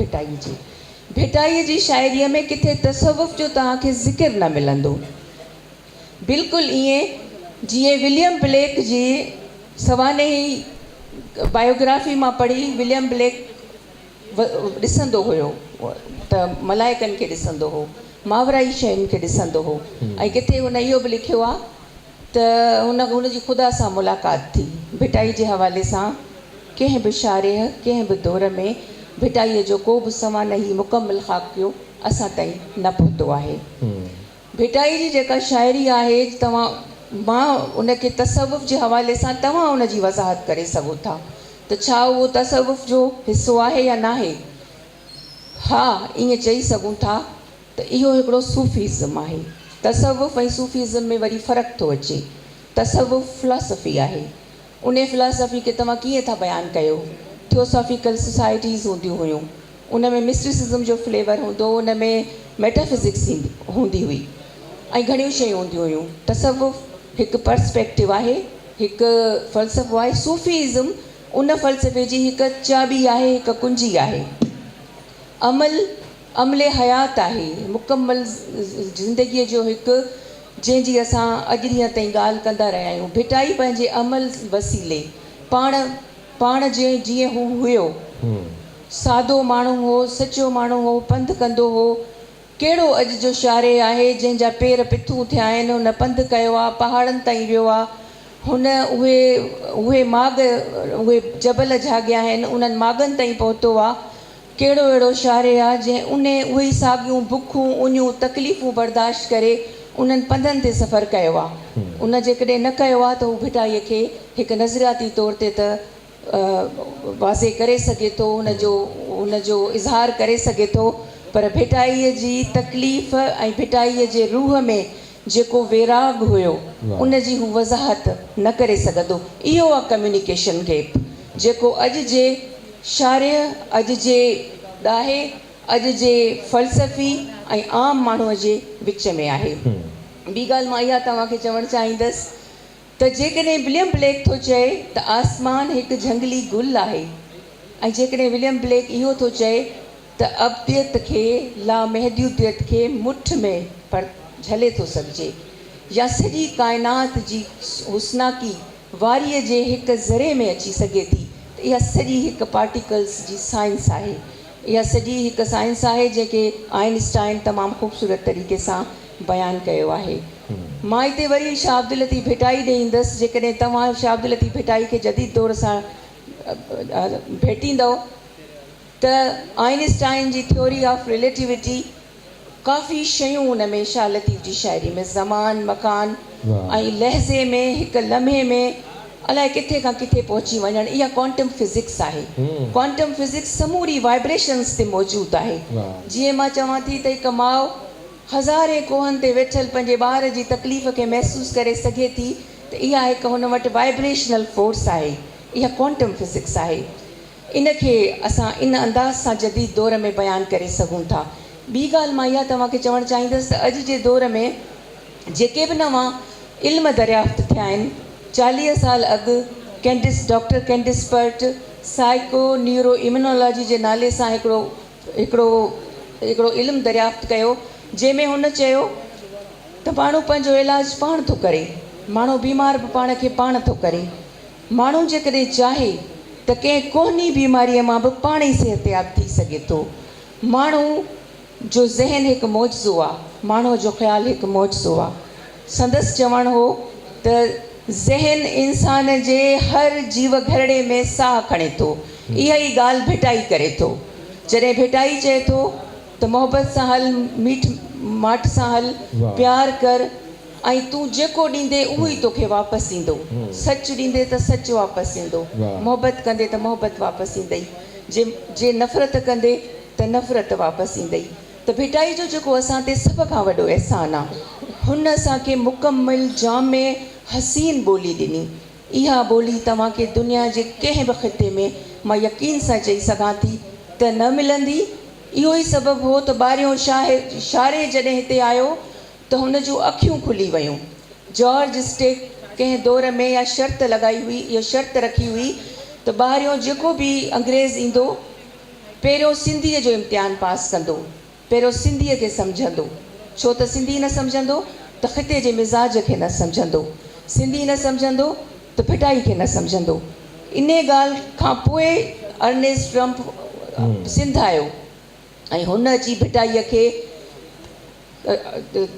भिटाईअ जी शाइरीअ में किथे तसव्वुफ़ जो तव्हांखे ज़िक्र न मिलंदो। बिल्कुलु ईअं जीअं विलियम ब्लेक जी सवाने ई बायोग्राफी मां पढ़ी, विलियम ब्लेक ॾिसंदो हुयो त मलाइकनि खे ॾिसंदो हो, मावराई शयुनि खे ॾिसंदो हो, ऐं किथे हुन इहो बि लिखियो आहे त हुनजी ख़ुदा सां मुलाक़ात थी। भिटाई जे हवाले सां कंहिं बि शाइर कंहिं बि दौर में भिटाईअ जो को बि सवान ई मुकमिल ख़ाकियो असां ताईं न पहुतो आहे। भिटाई जी जेका शाइरी आहे मां उनखे तसव्वुफ़ जे हवाले सां तव्हां उनजी वज़ाहत करे सघो था त छा उहो तसव्वुफ़ जो हिसो आहे या न आहे? हा, ईअं चई सघूं था त इहो हिकिड़ो सूफ़ीज़म आहे। तसव्वुफ़ ऐं सूफ़ीज़म में वरी फ़र्क़ु थो अचे। तसव्वुफ़ फ़िलासफ़ी आहे, उन फ़िलासफ़ी खे तव्हां कीअं था बयानु कयो? थियोसॉफिकल सोसाइटीज़ हूंदियूं हुयूं, उन में मिस्टिसिज़म जो फ्लेवर हूंदो, उन में मेटाफिज़िक्स हूंदी हुई ऐं घणियूं शयूं हूंदियूं हुयूं। तसव्वुफ़ हिकु पर्सपेक्टिव आहे, हिकु फ़लसफ़ो आहे। सूफ़ीज़म उन फ़लसफ़े जी हिकु चाबी आहे, हिकु कुंजी आहे। अमले हयात आहे, मुकमल ज़िंदगीअ जो हिकु जंहिंजी असां अॼु ॾींहं ताईं ॻाल्हि कंदा रहिया आहियूं। भिटाई पंहिंजे अमल वसीले पाण जीअं हू हुयो, सादो माण्हू हो, सचो माण्हू हो, पंधु कंदो हो। कहिड़ो अॼु जो शाइर आहे जंहिंजा पेर पिथूं थिया आहिनि, हुन पंधु कयो आहे, पहाड़नि ताईं वियो आहे, हुन उहे जबल जाॻिया आहिनि, उन्हनि मागनि ताईं पहुतो आहे। कहिड़ो अहिड़ो शाइर आहे जंहिं उहे साॻियूं बुखूं उञूं तकलीफ़ूं बर्दाश्त करे उन्हनि पंधनि ते सफ़र कयो आहे। उन जेकॾहिं न कयो आहे त हू भिटाईअ खे हिकु नज़रियाती तौर ते त वाज़े करे सघे थो, उनजो इज़हार करे सघे थो, पर भिटाईअ जी तकलीफ़ ऐं भिटाईअ जे रूह में जेको वेराग हुयो उन जी हू वज़ाहत न करे सघंदो। इहो आहे कम्युनिकेशन गैप जेको अॼु जे शाइर, अॼु जे ॾाहे, अॼु जे फ़लसफ़ी ऐं आम माण्हूअ जे विच में आहे। ॿी ॻाल्हि मां इहा तव्हांखे चवणु चाहींदसि त जेकॾहिं विलियम ब्लेक थो चए त आसमान हिकु झंगली गुल आहे, ऐं जेकॾहिं विलियम ब्लेक इहो थो चए त अब्दियत खे लामहदूदियत खे मुठ में पर झले थो सघिजे, या सॼी काइनात जी हुस्नाकी वारीअ जे हिकु ज़रे में अची सघे थी। त इहा सॼी हिकु पार्टिकल्स जी साइंस आहे, इहा सॼी हिकु साइंस आहे जेके आइंस्टाइन तमामु ख़ूबसूरत तरीक़े सां बयानु कयो आहे। मां हिते वरी शाह अब्दुल लतीफ़ भिटाई ॾे ईंदसि। जेकॾहिं तव्हां शाह अब्दुल लतीफ़ भिटाई खे जदीद दौर सां भेटींदव त आइंस्टाइन जी थ्योरी ऑफ रिलेटिविटी काफ़ी शयूं उन में शाह लतीफ़ जी शाइरी में ज़मान मकान ऐं लहज़े में हिकु लम्हे में अलाए किथे खां किथे पहुची वञणु, इहा क्वांटम फिज़िक्स आहे। क्वांटम फिज़िक्स समूरी वाइब्रेशन्स ते मौजूदु आहे। जीअं मां चवां थी त हिकु माउ हज़ारे कोहनि ते वेठल पंहिंजे ॿार जी तकलीफ़ खे महसूसु करे सघे थी, त इहा हिकु हुन वटि वाइब्रेशनल फोर्स आहे, इहा क्वांटम फिज़िक्स आहे। इन खे असां इन अंदाज़ सां जदीद दौर में बयानु करे सघूं था। ॿी ॻाल्हि मां इहा तव्हांखे चवणु चाहींदसि त अॼु जे दौर में जेके बि नवां इल्म दरियाफ़्त थिया आहिनि, 40 साल अॻु doctor Candace Pert psychoneuroimmunology जे नाले सां हिकिड़ो इल्मु दरियाफ़्त कयो, जंहिंमें हुन चयो त माण्हू पंहिंजो इलाजु पाण थो करे, माण्हू बीमार बि पाण खे पाण थो करे। माण्हू जेकॾहिं चाहे त कंहिं कोन्ही बीमारीअ मां बि पाण ई सिहतयाब थी सघे थो। माण्हू जो ज़हन हिकु मौजज़ो आहे, माण्हूअ जो ख़्यालु हिकु मौजज़ो आहे। संदसि चवणु हो त ज़हन इंसान जे हर जीव घरड़े में साह खणे थो। इहा ई ॻाल्हि भिटाई करे थो। जॾहिं भिटाई चए थो त मोहबत सां हल, मीठ माठ सां हल, प्यार कर, ऐं तूं जेको ॾींदे उहो ई तोखे वापसि ईंदो। सच ॾींदे त सच वापसि ईंदो, मोहबत कंदे त मोहबत वापसि ईंदई, जे नफ़रत कंदे त नफ़रत वापसि ईंदई। त भिटाई जो जेको असां ते सभ खां वॾो अहसान आहे, हुन असांखे मुकमिल जामे हसीन ॿोली ॾिनी। इहा ॿोली तव्हांखे दुनिया जे कंहिं बि ख़िते में मां यकीन सां चई सघां थी त न मिलंदी। इहो ई सबबु हो त ॿारियों शारे जॾहिं हिते आयो त हुन जूं अखियूं खुली वियूं। जॉर्ज स्टेक कंहिं दौर में इहा शर्त लॻाई हुई, इहा शर्त रखी हुई त ॿारियों जेको बि अंग्रेज़ ईंदो पहिरियों सिंधीअ जो इम्तिहान पास कंदो, पहिरियों सिंधीअ खे सम्झंदो। छो त सिंधी न सम्झंदो त ख़िते जे मिज़ाज खे न सम्झंदो, सिंधी न सम्झंदो त भिटाई खे न सम्झंदो। इन ॻाल्हि खां पोइ अर्नेस्ट ट्रम्प सिंध आयो ऐं हुन अची भिटाईअ खे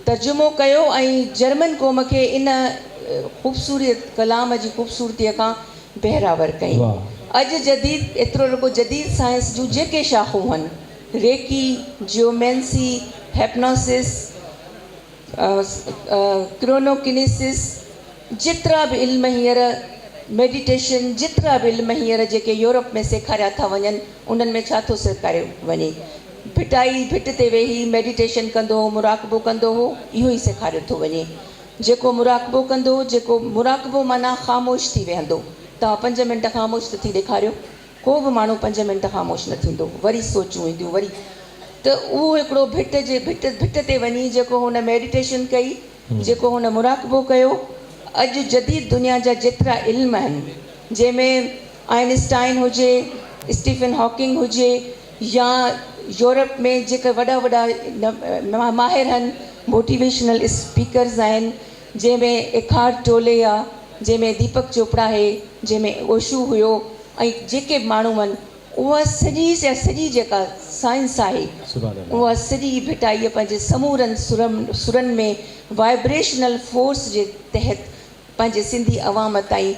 तर्जुमो कयो ऐं जर्मन क़ौम खे इन ख़ूबसूरत कलाम जी ख़ूबसूरतीअ खां बहिरावर कई। अॼु जदीद एतिरो रुगो जदीद साइंस जूं जेके शाख़ूं आहिनि, रेकी, जियोमेंसी, हेप्नोसिस, क्रोनोकिनेसिस, जेतिरा बि इल्म हींअर, मेडिटेशन, जेतिरा बि इल्म हींअर जेके यूरोप में सेखारिया था वञनि, उन्हनि में छा थो सेखारियो वञे? भिटाई भिट ते वेही मेडिटेशन कंदो हो, मुराक़बो कंदो हो, इहो ई सेखारियो थो वञे। जेको मुराक़बो कंदो, जेको मुराक़बो माना ख़ामोश थी वेहंदो। तव्हां 5 मिंट ख़ामोश थी ॾेखारियो, को बि माण्हू 5 मिंट ख़ामोश न थींदो, वरी सोचूं ईंदियूं वरी। त उहो हिकिड़ो भिट ते वञी जेको हुन मेडिटेशन कई, जेको हुन मुराक़बो कयो। अॼु जदीद दुनिया जा जेतिरा इल्म आहिनि, जंहिंमें आइंस्टाइन हुजे, स्टीफन हॉकिंग हुजे, या यूरोप में जेके वॾा माहिर आहिनि, मोटिवेशनल स्पीकर्स आहिनि, जंहिंमें एखार्ट टोले आहे, जंहिंमें दीपक चोपड़ा आहे, जंहिंमें ओशू हुयो, ऐं जेके माण्हू आहिनि, उहा सॼी जेका साइंस आहे, उहा सॼी भिटाईअ पंहिंजे समूरनि सुरनि में वाइब्रेशनल फोर्स जे तहत पंहिंजे सिंधी अवाम ताईं।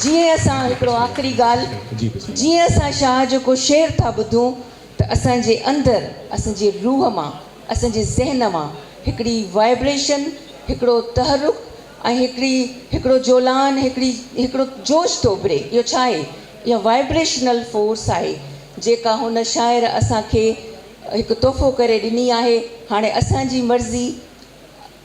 जीअं असां हिकिड़ो आख़िरी ॻाल्हि, जीअं असां शाह जो शेर था ॿुधूं त असांजे अंदरि, असांजे रूह मां, असांजे ज़हन मां हिकिड़ी वाइब्रेशन, हिकिड़ो तहरुक ऐं हिकिड़ो जोलान, हिकिड़ो जोश थो उभिरे। इहो छा आहे? इहा वाइब्रेशनल फोर्स आहे जेका हुन शाइर असांखे हिकु तोहफ़ो करे ॾिनी आहे। हाणे असांजी मर्ज़ी,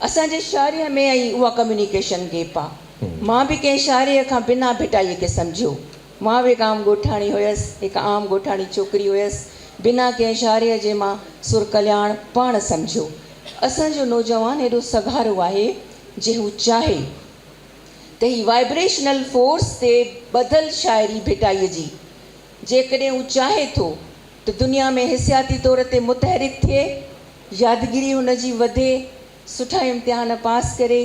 असांजे शाइरीअ में ऐं उहा कम्युनिकेशन गैप आहे। मां बि कंहिं शाइरीअ खां बिना भिटाईअ खे सम्झियो, मां बि हिकु आम ॻोठाणी हुयसि, हिकु आम ॻोठाणी छोकिरी हुयसि, बिना कंहिं शाइरीअ जे मां सुर कल्याण पाण सम्झियो। असांजो नौजवान हेॾो सघारो आहे जे हू चाहे त ही वाइब्रेशनल फोर्स ते ॿधल शाइरी भिटाईअ जी जेकॾहिं हू चाहे थो त दुनिया में हिसियाती तौर ते मुतहरिक थिए, यादगिरी हुनजी वधे, सुठा इम्तिहान पास करे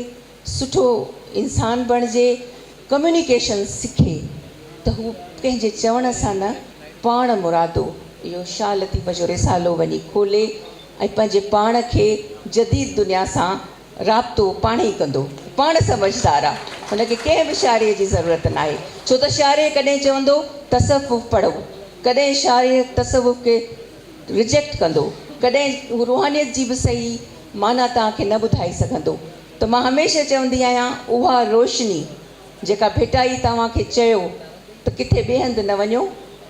सुठो इंसान बणिजे, कम्युनिकेशन सिखे, त हू कंहिंजे चवण सां न पाण मुरादो इहो शाह लतीफ़ जो रिसालो वञी खोले ऐं पंहिंजे पाण खे जदीद दुनिया सां राब्तो पाण ई कंदो। पाण समझदार आहे, हुनखे कंहिं बि शाइरीअ जी ज़रूरत न आहे। छो त शाइर कॾहिं चवंदो तसव्वुफ़ पढ़ो, कॾहिं शाइर तसव्वुफ़ खे रिजेक्ट कंदो, कॾहिं हू रूहानियत जी बि सही माना तव्हांखे न ॿुधाए सघंदो। त मां हमेशह चवंदी आहियां, उहा रोशनी जेका भिटाई तव्हांखे चयो त किथे ॿिए हंधि न वञो,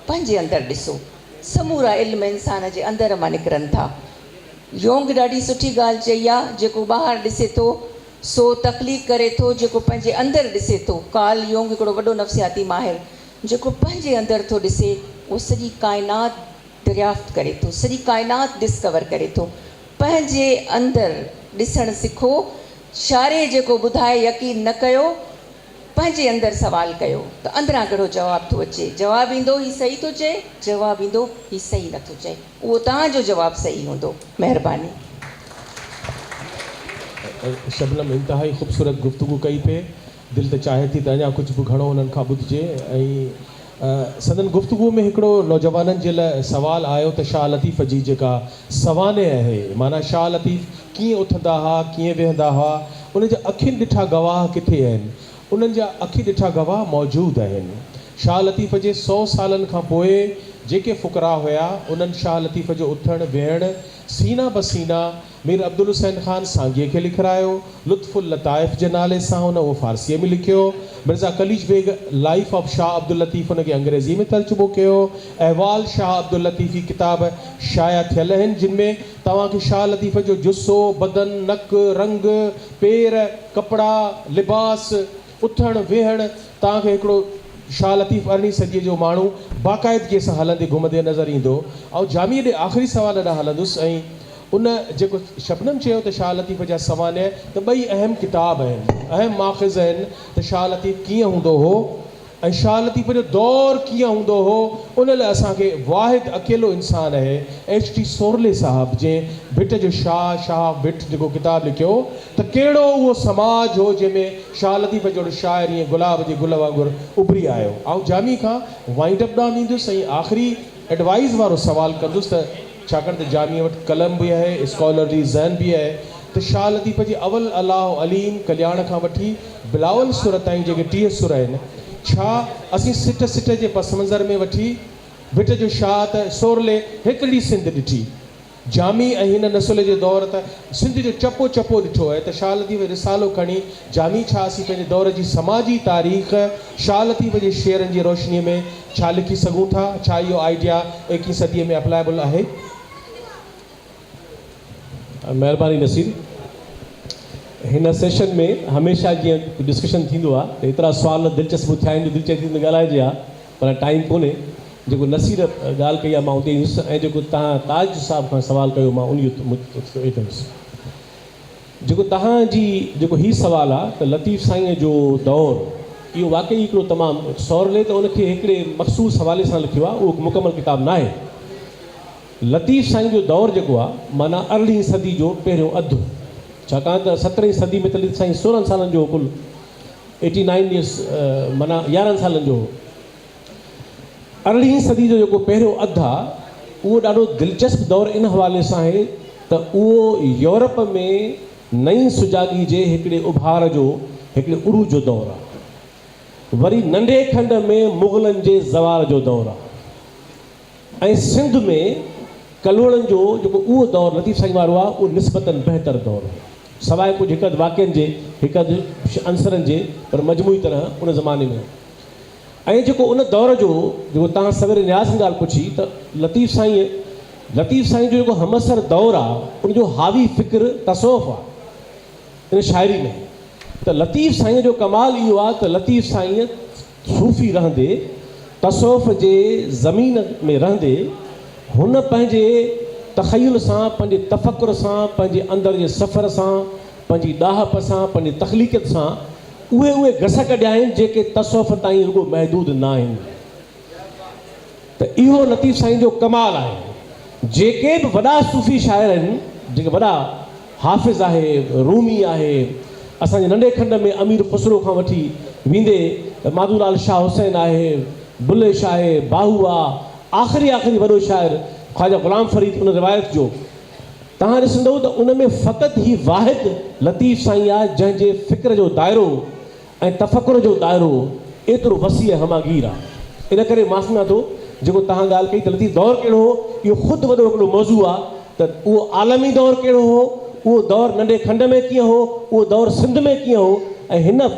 पंहिंजे अंदरि ॾिसो। समूरा इल्म इंसान जे अंदरि मां निकिरनि था। योंग ॾाढी सुठी ॻाल्हि चई आहे, जेको ॿाहिरि ॾिसे थो सो तख़लीक़ करे थो, जेको पंहिंजे अंदरि ॾिसे थो। कार्ल योंग हिकिड़ो वॾो नफ़्सियाती माहिर, जेको पंहिंजे अंदरि थो ॾिसे उहो सॼी काइनात दरियाफ़्त करे थो, सॼी काइनात डिस्कवर करे थो। पंहिंजे अंदरि ॾिसणु सिखो। शाइर जेको ॿुधाए यकीन न कयो, पंहिंजे अंदरि सवाल कयो त अंदरां कहिड़ो जवाबु थो अचे। जवाबु ईंदो हीउ सही थो चए, जवाबु ईंदो हीउ सही नथो चए, उहो तव्हांजो जवाबु सही हूंदो। महिरबानी। शबनम इंतहाई ख़ूबसूरत गुफ़्तगू कई पे, दिलि त चाहे थी त अञा कुझु बि घणो हुननि खां ॿुधिजे। ऐं सदन गुफ़्तगू में हिकिड़ो नौजवाननि जे लाइ सवाल आयो त शाह लतीफ़ जी जेका सवाने आहे, माना शाह लतीफ़ कीअं उथंदा हुआ, कीअं वेहंदा हुआ, उन जा अखियुनि ॾिठा गवाह किथे आहिनि? उन्हनि जा अखि ॾिठा गवाह मौजूदु आहिनि। शाह लतीफ़ जे 100 सालनि खां पोइ जेके फ़ुक़रा हुया, उन्हनि शाह लतीफ़ जो उथणु वेहणु सीना बसीना मीर अब्दुल हुसैन ख़ान सांगीअ खे लिखायो। लुत्फ़ुल लताइफ़ जे नाले सां हुन उहो फ़ारसीअ में लिखियो। मिर्ज़ा कलीज बेग लाइफ ऑफ शाह अब्दुल लतीफ़ हुनखे अंग्रेज़ी में तर्जुमो कयो। अहवाल शाह अब्दुल लतीफ़ी किताब शाया थियल आहिनि, जिन में तव्हांखे शाह लतीफ़ जो जुस्सो, बदन, नक, रंग, पेर, कपिड़ा, लिबास, उथणु वेहणु, तव्हांखे हिकिड़ो शाह लतीफ़ 18वीं सदीअ जो माण्हू बाक़ाइदगीअ सां हलंदे घुमंदे नज़र ईंदो। ऐं जामीअ ॾे आख़िरी सवाल ॾांहुं हलंदुसि। ऐं उन जेको शबनम चयो त शाह लतीफ़ जा सवाने, त ॿई अहम किताब आहिनि, अहम माख़िज़ आहिनि त शाह लतीफ़ कीअं हूंदो हो ऐं शाह लतीफ़ जो दौरु कीअं हूंदो हो। उन लाइ असांखे वाहिद अकेलो इंसानु आहे H.T. सोरले साहिबु, जंहिं भिट जो शाह भिट जेको किताबु लिखियो, त कहिड़ो उहो समाज हो जंहिंमें शाह लतीफ़ जहिड़ो शाइर ईअं गुलाब जे गुल वांगुरु उभरी आयो। ऐं जामी खां वाइंड अप ॾांहुं ईंदुसि ऐं आख़िरी एडवाइस वारो सुवालु कंदुसि, त छाकाणि त जामीअ वटि कलम बि आहे, स्कॉलरली ज़हन बि आहे, त शाह लतीफ़ जी अवल अलाह अलीम कल्याण खां वठी बिलावल सुर ताईं जेके 30 सुर आहिनि, छा असीं सिट सिट जे पस मंज़र में वठी भिट जो शाह त सोरले हिकिड़ी सिंध ॾिठी, जामी ऐं हिन नसुल जे दौर त सिंध जो चपो चपो ॾिठो आहे। त शाह लतीफ़ रिसालो खणी जामी छा असीं पंहिंजे दौर जी समाजी तारीख़ शाह लतीफ़ जे शेरनि जी रोशनीअ में छा लिखी सघूं था? छा इहो आइडिया 21वीं सदीअ में अप्लाइबल आहे? महिरबानी नसीर। हिन सेशन में हमेशह जीअं डिस्कशन थींदो आहे त एतिरा सुवाल दिलचस्पु थिया आहिनि जो दिलि चए थी त ॻाल्हाइजे आहे, पर टाइम कोन्हे। जेको नसीर ॻाल्हि कई आहे मां उते ईंदुसि, ऐं जेको तव्हां ताज साहिब खां सवाल कयो मां उन कंदुसि। जेको तव्हांजी जेको हीउ सुवालु आहे त लतीफ़ साईंअ जो दौरु, इहो वाक़ई हिकिड़ो तमामु सवले त उनखे हिकिड़े मख़सूस हवाले सां लिखियो आहे, उहो मुकमल किताबु न आहे। लतीफ़ साईं जो दौरु जेको आहे माना 18वीं सदी जो पहिरियों अधु, छाकाणि त 17वीं सदी में त लतीफ़ साईं 16 सालनि जो कुल 89 ईयर्स माना 11 सालनि जो। 18वीं सदी जो जेको पहिरियों अधु आहे उहो ॾाढो दिलचस्पु दौरु इन हवाले सां आहे त उहो यूरोप में नई सुजागी जे हिकिड़े उभार जो हिकिड़े उरूज जो दौरु आहे। वरी नंढे खंड में मुग़लनि जे ज़वार जो दौरु आहे, ऐं सिंध में कलवड़नि जो जेको उहो दौरु लतीफ़ साईं वारो आहे उहो निस्बतन बहितर दौरु आहे, सवाइ कुझु हिकु अधु वाक़िअनि जे हिकु अधु अंसरनि जे, पर मजमूई तरह उन ज़माने में। ऐं जेको उन दौर जो जेको तव्हां सवेरे न्याज़ जी ॻाल्हि पुछी, त लतीफ़ साईं जो जेको हमसर दौरु आहे उनजो हावी फ़िक्र तसौफ़ आहे इन शाइरी में। त लतीफ़ साईं जो कमाल इहो आहे त लतीफ़ साईं सूफ़ी रहंदे, तसौफ़ जे ज़मीन में रहंदे, हुन पंहिंजे तख़युल सां, पंहिंजे तफ़कुर सां, पंहिंजे अंदरि जे सफ़र सां, पंहिंजी ॾाहप सां, पंहिंजी तख़लीक़त सां उहे घस कढिया आहिनि जेके तसौफ़ ताईं रुॻो महदूद न आहिनि। त इहो लतीफ़ साईं जो कमाल आहे। जेके बि वॾा सूफ़ी शाइर आहिनि, जेके वॾा हाफ़िज़ आहे, रूमी आहे, असांजे नंढे खंड में अमीर ख़ुसरो खां वठी वेंदे माधूलाल शाह हुसैन आहे, बुल्ले शाह आहे, बाहू आहे, आख़िरी वॾो शाइर ख़्वाजा ग़ुलाम फ़रीद उन रिवायत जो तव्हां ॾिसंदव त उन में फ़क़ति ही वाहिद लतीफ़ साईं आहे जंहिंजे फ़िक्र जो दाइरो ऐं तफ़कुर जो दाइरो एतिरो वसी ऐं हमागीर आहे। इन करे मां सम्झां थो जेको तव्हां ॻाल्हि कई त लतीफ़ दौरु कहिड़ो हो, इहो ख़ुदि वॾो हिकिड़ो मौज़ू आहे त उहो आलमी दौरु कहिड़ो हो, उहो दौरु नंढे खंड में कीअं हो, उहो दौरु सिंध में कीअं हो, ऐं हिन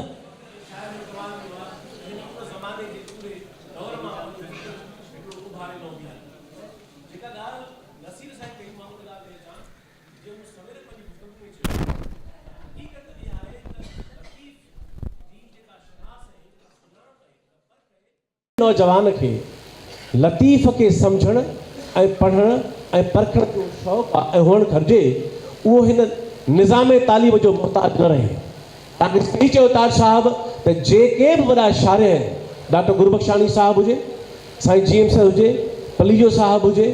नौजवान खे लतीफ़ खे सम्झणु ऐं पढ़णु ऐं परखण जो शौक़ु आहे ऐं हुअणु घुरिजे, उहो हिन निज़ाम तालीम जो मुहताज न रहे। तव्हांखे सही चयो ताज साहिबु त जेके बि वॾा शाइर आहिनि, डॉक्टर गुरबख्शानी साहिबु हुजे, साईं जी एम साहिबु हुजे, पलीजो साहिबु हुजे,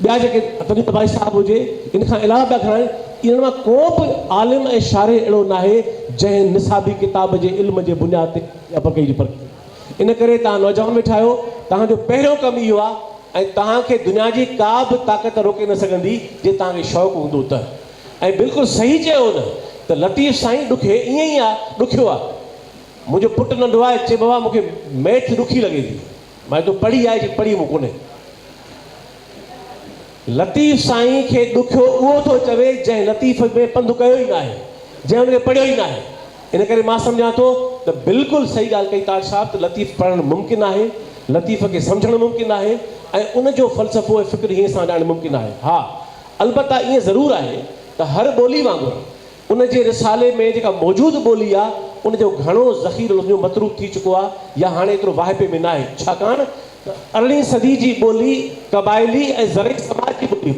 ॿिया जेके तनीत भाई साहिबु हुजे, इन खां अलावा ॿिया खणाइनि, इन्हनि मां को बि आलिम ऐं शाइर अहिड़ो न आहे जंहिं निसाबी किताब जे इल्म जे बुनियाद ते परखी परखी। इन करे तव्हां नौजवान वेठा आहियो, तव्हांजो पहिरियों कमु इहो आहे ऐं तव्हांखे दुनिया जी का बि ताक़त रोके न सघंदी जे तव्हांखे शौक़ु हूंदो त। ऐं बिल्कुलु सही चयो न त लतीफ़ साईं ॾुखे ईअं ई आहे, ॾुखियो आहे। मुंहिंजो पुटु नंढो आहे, चए बाबा मूंखे मैथ ॾुखी लॻे थी, मां तो पढ़ी आहे जे पढ़ी मूं कोन्हे। लतीफ़ साईं खे ॾुखियो उहो थो चवे जंहिं लतीफ़ में पंधु कयो ई न आहे, जंहिं हुनखे पढ़ियो ई न आहे। इन करे मां सम्झां थो त बिल्कुलु सही ॻाल्हि कई ताज साहिबु त लतीफ़ पढ़णु मुमकिन आहे, लतीफ़ खे सम्झणु मुमकिन आहे ऐं उन जो फ़लसफ़ो ऐं फ़िक्र हीअं सां ॼाणणु मुमकिन आहे। हा, अलबत्ता ईअं ज़रूरु आहे त हर ॿोली वांगुरु उन जे रिसाले में जेका मौजूदु ॿोली आहे उन जो घणो ज़ख़ीरो उनजो मतरूब थी चुको आहे या हाणे एतिरो वाहिपे में न आहे। छाकाणि त 18वीं सदी जी ॿोली क़बाइली ऐं ज़रई समाज जी ॿोली,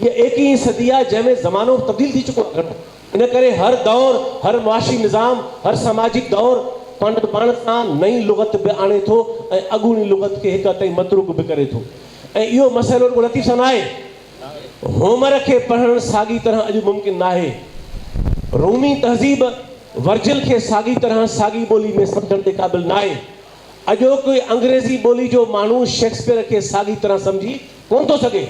इहा 21वीं सदी आहे जंहिंमें ज़मानो तब्दील थी चुको आहे। इन करे हर दौरु, हर मुआशी निज़ाम, हर सामाजिक दौरु पाण सां नई लुग़त बि आणे थो ऐं अॻूणी लुग़त खे हिक ताईं मतरूक बि करे थो। ऐं इहो मसइलो रुॻो लतीफ़ सां न आहे, होमर खे पढ़णु साॻी तरह अॼु मुमकिन न आहे। रूमी तहज़ीब वर्जिल खे साॻी तरह साॻी ॿोली में सम्झण जे क़ाबिल न आहे। अॼो कोई अंग्रेज़ी ॿोली जो माण्हू शेक्सपियर खे साॻी तरह सम्झी कोन थो सघे।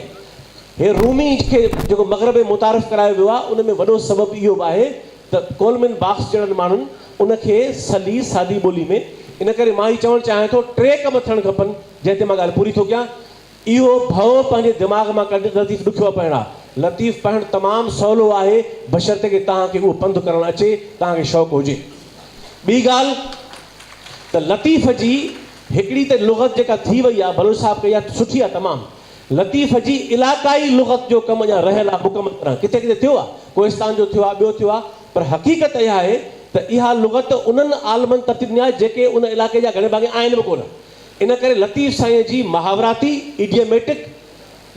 हे रूमी खे जेको मग़रब में मुतारिफ़ करायो वियो आहे उन में वॾो सबबु इहो बि आहे त कोलमिन बाक्स जहिड़नि माण्हुनि उनखे सली सादी ॿोली में। इन करे मां ही चवणु चाहियां थो 3 कम थियणु खपनि जंहिं ते मां ॻाल्हि पूरी थो कयां। इहो भउ पंहिंजे दिमाग़ मां कढी लतीफ़ ॾुखियो पढ़णु आहे। लतीफ़ पढ़णु तमामु सवलो आहे बशर्ते कि तव्हांखे उहो पंधु करणु अचे, तव्हांखे शौक़ु हुजे। ॿी ॻाल्हि त लतीफ़ जी हिकिड़ी त लुग़त जेका थी वई आहे, बलोच साहिबु कई आहे, सुठी आहे तमामु। लतीफ़ जी इलाक़ाई लुग़त जो कमु अञा रहियल आहे मुकमल तरह, किथे किथे थियो आहे, कोहिस्तान जो थियो आहे, ॿियो थियो आहे, पर हक़ीक़त इहा आहे त इहा लुग़त उन्हनि आलमनि तरतीब ॾिनी आहे जेके उन इलाइक़े जा घणे भाङे आहिनि बि कोन। इन करे लतीफ़ साईं जी मुहावराती इडियमेटिक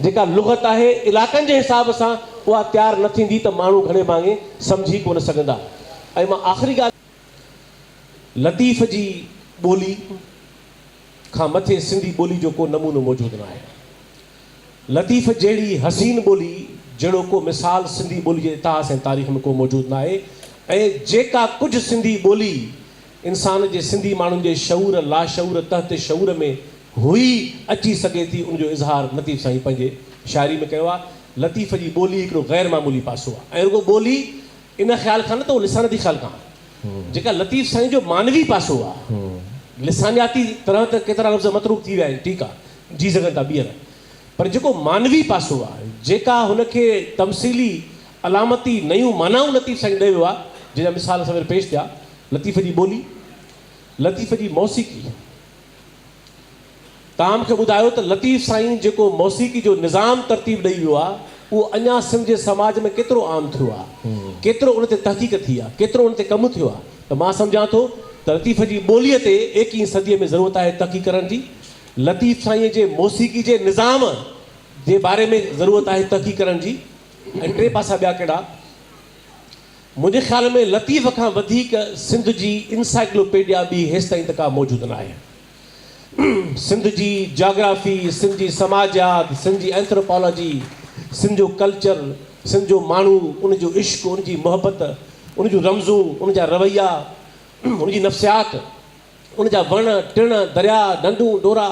जेका लुग़त आहे इलाइक़नि जे हिसाब सां उहा तयारु न थींदी त माण्हू घणे भाङे सम्झी कोन सघंदा। ऐं मां आख़िरी ॻाल्हि, लतीफ़ जी ॿोली खां मथे सिंधी ॿोली जो को नमूनो मौजूदु न आहे। लतीफ़ जहिड़ी हसीन ॿोली जहिड़ो को मिसाल सिंधी ॿोली जे इतिहास ऐं तारीख़ में को मौजूदु न आहे। ऐं जेका कुझु सिंधी ॿोली इंसान जे सिंधी माण्हुनि जे शऊर लाशऊर तहत शऊर में हुई अची सघे थी, उनजो इज़हार लतीफ़ साईं पंहिंजे शाइरी में कयो आहे। लतीफ़ जी ॿोली हिकिड़ो ग़ैर मामूली पासो आहे ऐं रुॻो ॿोली इन ख़्याल खां न त उहो लिसानती ख़्याल खां जेका लतीफ़ साईं जो मानवी पासो आहे। लिसानियाती तरह त केतिरा लफ़्ज़ मतरूब थी विया आहिनि, ठीकु आहे, जी सघनि था ॿीहर, पर जेको मानवी पासो आहे, जेका हुनखे तमसीली अलामती नयूं मानाऊं लतीफ़ साईं ॾेई वियो आहे, जंहिंजा मिसाल सवेर पेश थिया। लतीफ़ जी ॿोली, लतीफ़ जी मौसीक़ी, तव्हां मूंखे ॿुधायो त लतीफ़ साईं जेको मौसीक़ी जो निज़ाम तरतीब ॾेई वियो आहे उहो अञा सिंध जे समाज में केतिरो आम थियो आहे, केतिरो उन ते तहक़ीक़ थी आहे, केतिरो उन ते कमु थियो आहे। त मां सम्झां थो त लतीफ़ जी ॿोलीअ ते 21वीं सदीअ में ज़रूरत आहे तहक़ीक़ करण जी। लतीफ़ साईं जे मौसीक़ी जे निज़ाम जे बारे में ज़रूरत आहे तहक़ीक़ करण जी। ऐं 3 पासा ॿिया कहिड़ा, मुंहिंजे ख़्याल में लतीफ़ खां वधीक सिंध जी इंसाइक्लोपीडिया ॿी हेसि ताईं त का मौजूदु न आहे। सिंध जी जाग्राफी, सिंध जी समाजियात, सिंध जी एंथ्रोपोलॉजी, सिंध जो कल्चर, सिंध जो माण्हू, उन जो इश्क, उन जी मोहबत, उन जूं रमज़ूं, उन जा रवैया, उन जी नफ़्सियात, उन जा वण टिण दरिया नंढूं डोरा,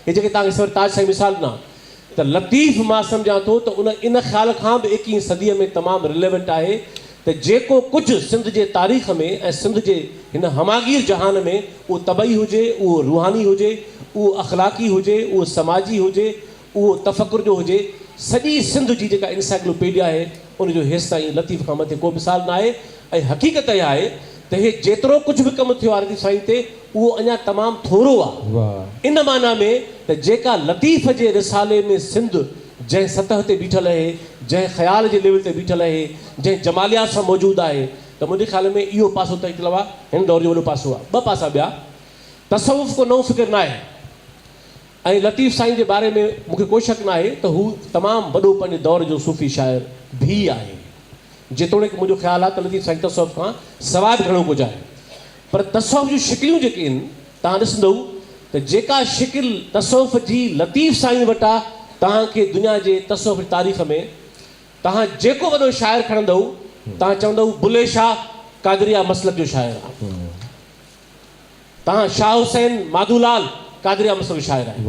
हे जेके तव्हांखे सवर ताज साईं मिसाल ॾिना, त लतीफ़ मां सम्झां थो त उन इन ख़्याल खां बि 21वीं सदीअ में तमामु रिलेवेंट आहे त जेको कुझु सिंध जे तारीख़ में ऐं सिंध जे हिन हमागीर जहान में उहो तबई हुजे, उहो रूहानी हुजे, उहो अख़लाक़ी हुजे, उहो समाजी हुजे, उहो तफ़कुर जो हुजे, सॼी सिंध जी जेका इंसाइक्लोपीडिया आहे उनजो हेसि ताईं लतीफ़ खां मथे को मिसाल न आहे। ऐं हक़ीक़त इहा आहे त हे जेतिरो कुझु बि कमु थियो आहे लतीफ़ साईं ते उहो अञा तमामु थोरो आहे। इन माना में त जेका लतीफ़ जे रिसाले में सिंध जंहिं सतह ते बीठल आहे, जंहिं ख़्याल जे लेवल ते बीठल आहे, जंहिं जमालियात सां मौजूदु आहे, त मुंहिंजे ख़्याल में इहो पासो त हिकु आहे, हिन दौर जो वॾो पासो आहे। ॿ पासा ॿिया, तसवुफ़ को नओं फ़िक्र न आहे ऐं लतीफ़ साईं जे बारे में मूंखे कोई शक न आहे त हू तमामु वॾो पंहिंजे दौर जो सूफ़ी शाइर भी आहे, जेतोणीकि मुंहिंजो ख़्यालु आहे त लतीफ़ साईं तसवुफ़ खां सवाइ बि घणो कुझु आहे। पर तसवुफ़ जूं शिकिलियूं जेके आहिनि तव्हां ॾिसंदव त जेका शिकिल तसवुफ़ जी लतीफ़ साईं वटि आहे, तव्हांखे दुनिया जे तसवुफ़ जी तारीख़ में तव्हां जेको वॾो शाइर खणंदव तव्हां चवंदव बुले शाह कादरिया मसलक जो शाइर आहे, तव्हां शाह हुसैन माधूलाल कादरिया मसलक जो शाइर आहे,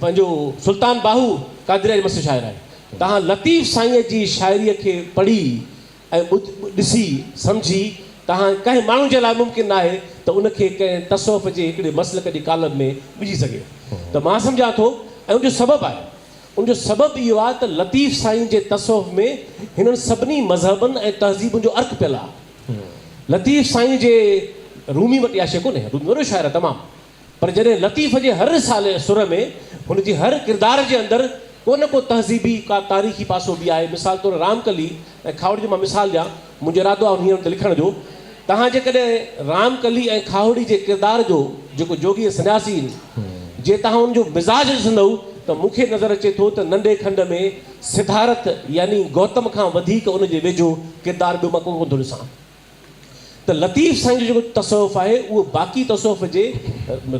पंहिंजो सुल्तान बाहू कादरिया जो मसलक शाइर आहे। तव्हां लतीफ़ साईं जी शाइरीअ खे पढ़ी ऐं ॾिसी सम्झी तव्हां कंहिं माण्हू जे लाइ मुमकिन न आहे त उनखे कंहिं तसवुफ़ जे हिकिड़े मसलक जी कालम में विझी सघे। त मां सम्झां थो ऐं उनजो सबबु आहे, उनजो सबबु इहो आहे त लतीफ़ साईं जे तसवुफ़ में हिननि सभिनी मज़हबनि ऐं तहज़ीबुनि जो अर्क़ु पियल आहे। लतीफ़ साईं जे रूमी वटि इहा शइ कोन्हे, रूमी वॾो शाइर आहे तमामु, पर जॾहिं लतीफ़ जे हर साल सुर में हुनजी हर किरदार जे अंदरि को न को तहज़ीबी का तारीख़ी पासो बि आहे। मिसाल तौरु रामकली ऐं खावड़ी जी मां मिसाल ॾियां, मुंहिंजो इरादो आहे हींअर लिखण जो, तव्हां जेकॾहिं रामकली ऐं खावड़ी जे किरदार जो जेको जोगी सन्यासी आहिनि, जे तव्हां उनजो मिज़ाज ॾिसंदव त मूंखे नज़र अचे थो त नंढे खंड में सिद्धार्थ यानी गौतम खां वधीक उनजे वेझो किरदारु ॿियो मां कोन थो ॾिसां। त लतीफ़ साईं जो जेको तसवुफ़ आहे उहो बाक़ी तसवुफ़ जे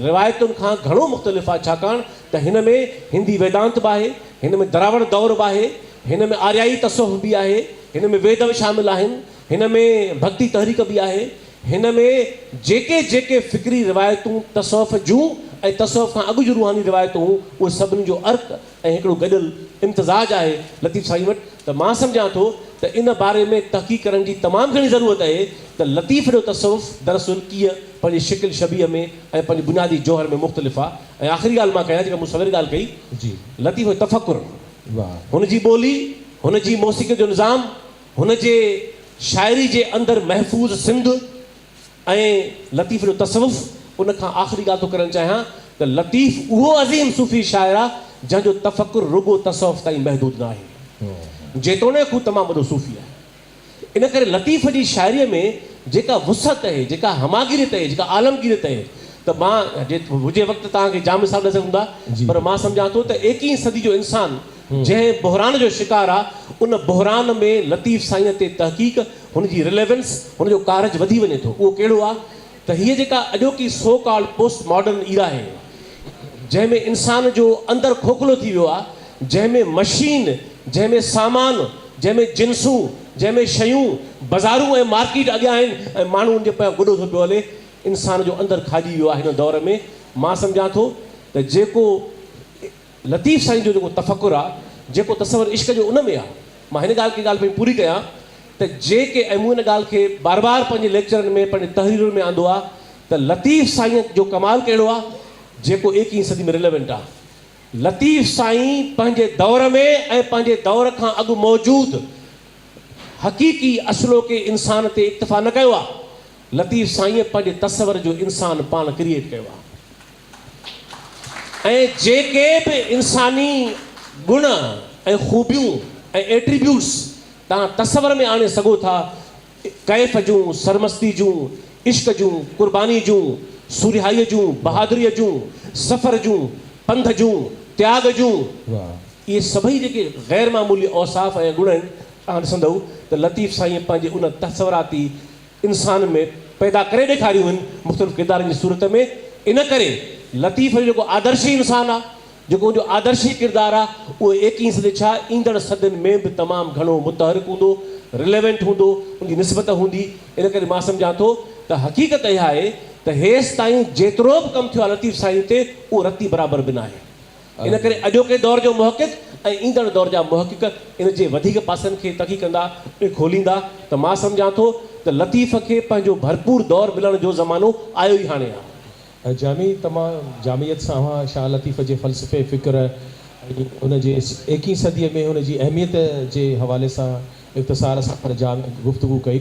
रिवायतुनि खां घणो मुख़्तलिफ़ आहे, छाकाणि त हिन में हिंदी वेदांत बि आहे, हिन में दरावड़ दौर बि आहे, हिन में आर्याई तसवुफ़ बि आहे, हिन में वेद बि शामिल आहिनि, हिन में भक्ति तहरीक बि आहे, हिन में जेके जेके फ़िक्री रिवायतूं तसवुफ़ जूं ऐं तसवुफ़ खां अॻु जूं रूहानी रिवायतूं उहे सभिनी जो अर्क़ ऐं हिकिड़ो गॾियल इम्तिज़ाज आहे लतीफ़ साईं वटि। त मां सम्झां थो त इन बारे में तहक़ीक़ करण जी तमामु घणी ज़रूरत आहे त लतीफ़ जो तसवुफ़ दरअसल कीअं पंहिंजी शिकिल शबीह में ऐं पंहिंजी बुनियादी जौहर में मुख़्तलिफ़ आहे। ऐं आख़िरी ॻाल्हि मां कयां जेका मूं सवेर ॻाल्हि कई जी, लतीफ़ जो तफ़कुर, हुनजी ॿोली, हुनजी मौसीक़ी जो निज़ाम, हुनजे शाइरी जे अंदरि महफ़ूज़ सिंध ऐं लतीफ़ जो तसवुफ़, उन खां आख़िरी ॻाल्हि थो करणु चाहियां त लतीफ़ उहो अज़ीम सूफ़ी शाइर आहे जंहिंजो तफ़कुर रुॻो तसवुफ़ ताईं महदूद न आहे, जेतोणीकि हू तमामु वॾो सूफ़ी आहे। इन करे लतीफ़ जी शाइरीअ में जेका वुसअत आहे, जेका हमागिरियत आहे, जेका आलमगीरियत आहे, त मां जे हुजे वक़्तु तव्हांखे जाम मिसाल ॾेई सघूं था, पर मां सम्झां थो त 21वीं सदी जो इंसानु जंहिं बहिरान जो शिकार आहे उन बहिरान में लतीफ़ साईं ते तहक़ीक़, हुनजी रिलेवेंस, हुनजो कारज वधी वञे थो। उहो कहिड़ो आहे त हीअ जेका अॼोकी so called post modern era आहे, जंहिंमें इंसान जो अंदरि खोखलो थी वियो आहे, जंहिंमें मशीन, जंहिंमें सामान, जंहिंमें जिन्सूं, जंहिंमें शयूं, बाज़ारूं ऐं मार्केट अॻियां आहिनि ऐं माण्हू उनजे पिया गुॾो थो पियो हले, इंसान जो अंदरि खाइजी वियो आहे हिन दौर में। मां सम्झां थो त जेको लतीफ़ साईं जो जेको तफ़कुर आहे, जेको तसवर इश्क जो उन में आहे, मां हिन ॻाल्हि खे पूरी कयां त जेके, ऐं मूं हिन ॻाल्हि खे बार बार पंहिंजे लेक्चरनि में पंहिंजे तहरीरुनि में आंदो आहे त लतीफ़ साईं जो कमाल कहिड़ो आहे जेको 21वीं सदी में रिलेवेंट आहे। लतीफ़ साईं पंहिंजे दौर में ऐं पंहिंजे दौर खां अॻु मौजूदु हक़ीक़ी असलो के इंसान ते इक्तिफ़ा न कयो आहे, लतीफ़ साईं पंहिंजे तसवर जो इंसान पाण क्रिएट कयो आहे। ऐं जेके बि इंसानी गुण ऐं ख़ूबियूं ऐं एट्रीब्यूट्स तव्हां तसवर में आणे सघो था, कैफ़ जूं, सरमस्ती जूं, इश्क जूं, क़ुर्बानी जूं, सुरिहाईअ जूं, बहादुरीअ जूं, सफ़र जूं, पंध जूं, त्याग जूं, इहे सभई जेके ग़ैर मामूली औसाफ़ ऐं गुण आहिनि, तव्हां ॾिसंदव त लतीफ़ साईं पंहिंजे उन तसवराती इंसान में पैदा करे ॾेखारियूं आहिनि मुख़्तलिफ़ किरदारनि जी सूरत में। इन करे लतीफ़ जो जेको आदर्शी इंसानु आहे, जेको उनजो आदर्शी किरदारु आहे, उहो 21 सदी छा ईंदड़ सदियुनि में बि तमामु घणो मुतहरिक हूंदो, रिलेवेंट हूंदो, उनजी निस्बत हूंदी। इन करे मां सम्झां थो त हक़ीक़त इहा आहे त हेसि ताईं जेतिरो बि कमु थियो आहे लतीफ़ साईं ते, उहो रती बराबरि बि न आहे। इन करे अॼोके दौर जो मुहक़िक़ ऐं ईंदड़ दौर जा मुहक़िक़ इन जे वधीक पासनि खे तकी कंदा, खोलींदा। त मां सम्झां थो त लतीफ़ खे पंहिंजो भरपूर दौर मिलण जो ज़मानो आयो ई हाणे आहे। जामी तमामु जामियत सां शाह लतीफ़ जे फ़लसफ़े फ़िक्र ऐं उनजे 21 सदीअ में हुनजी अहमियत जे हवाले सां इख़्तिसार सां पर गुफ़्तगू कई।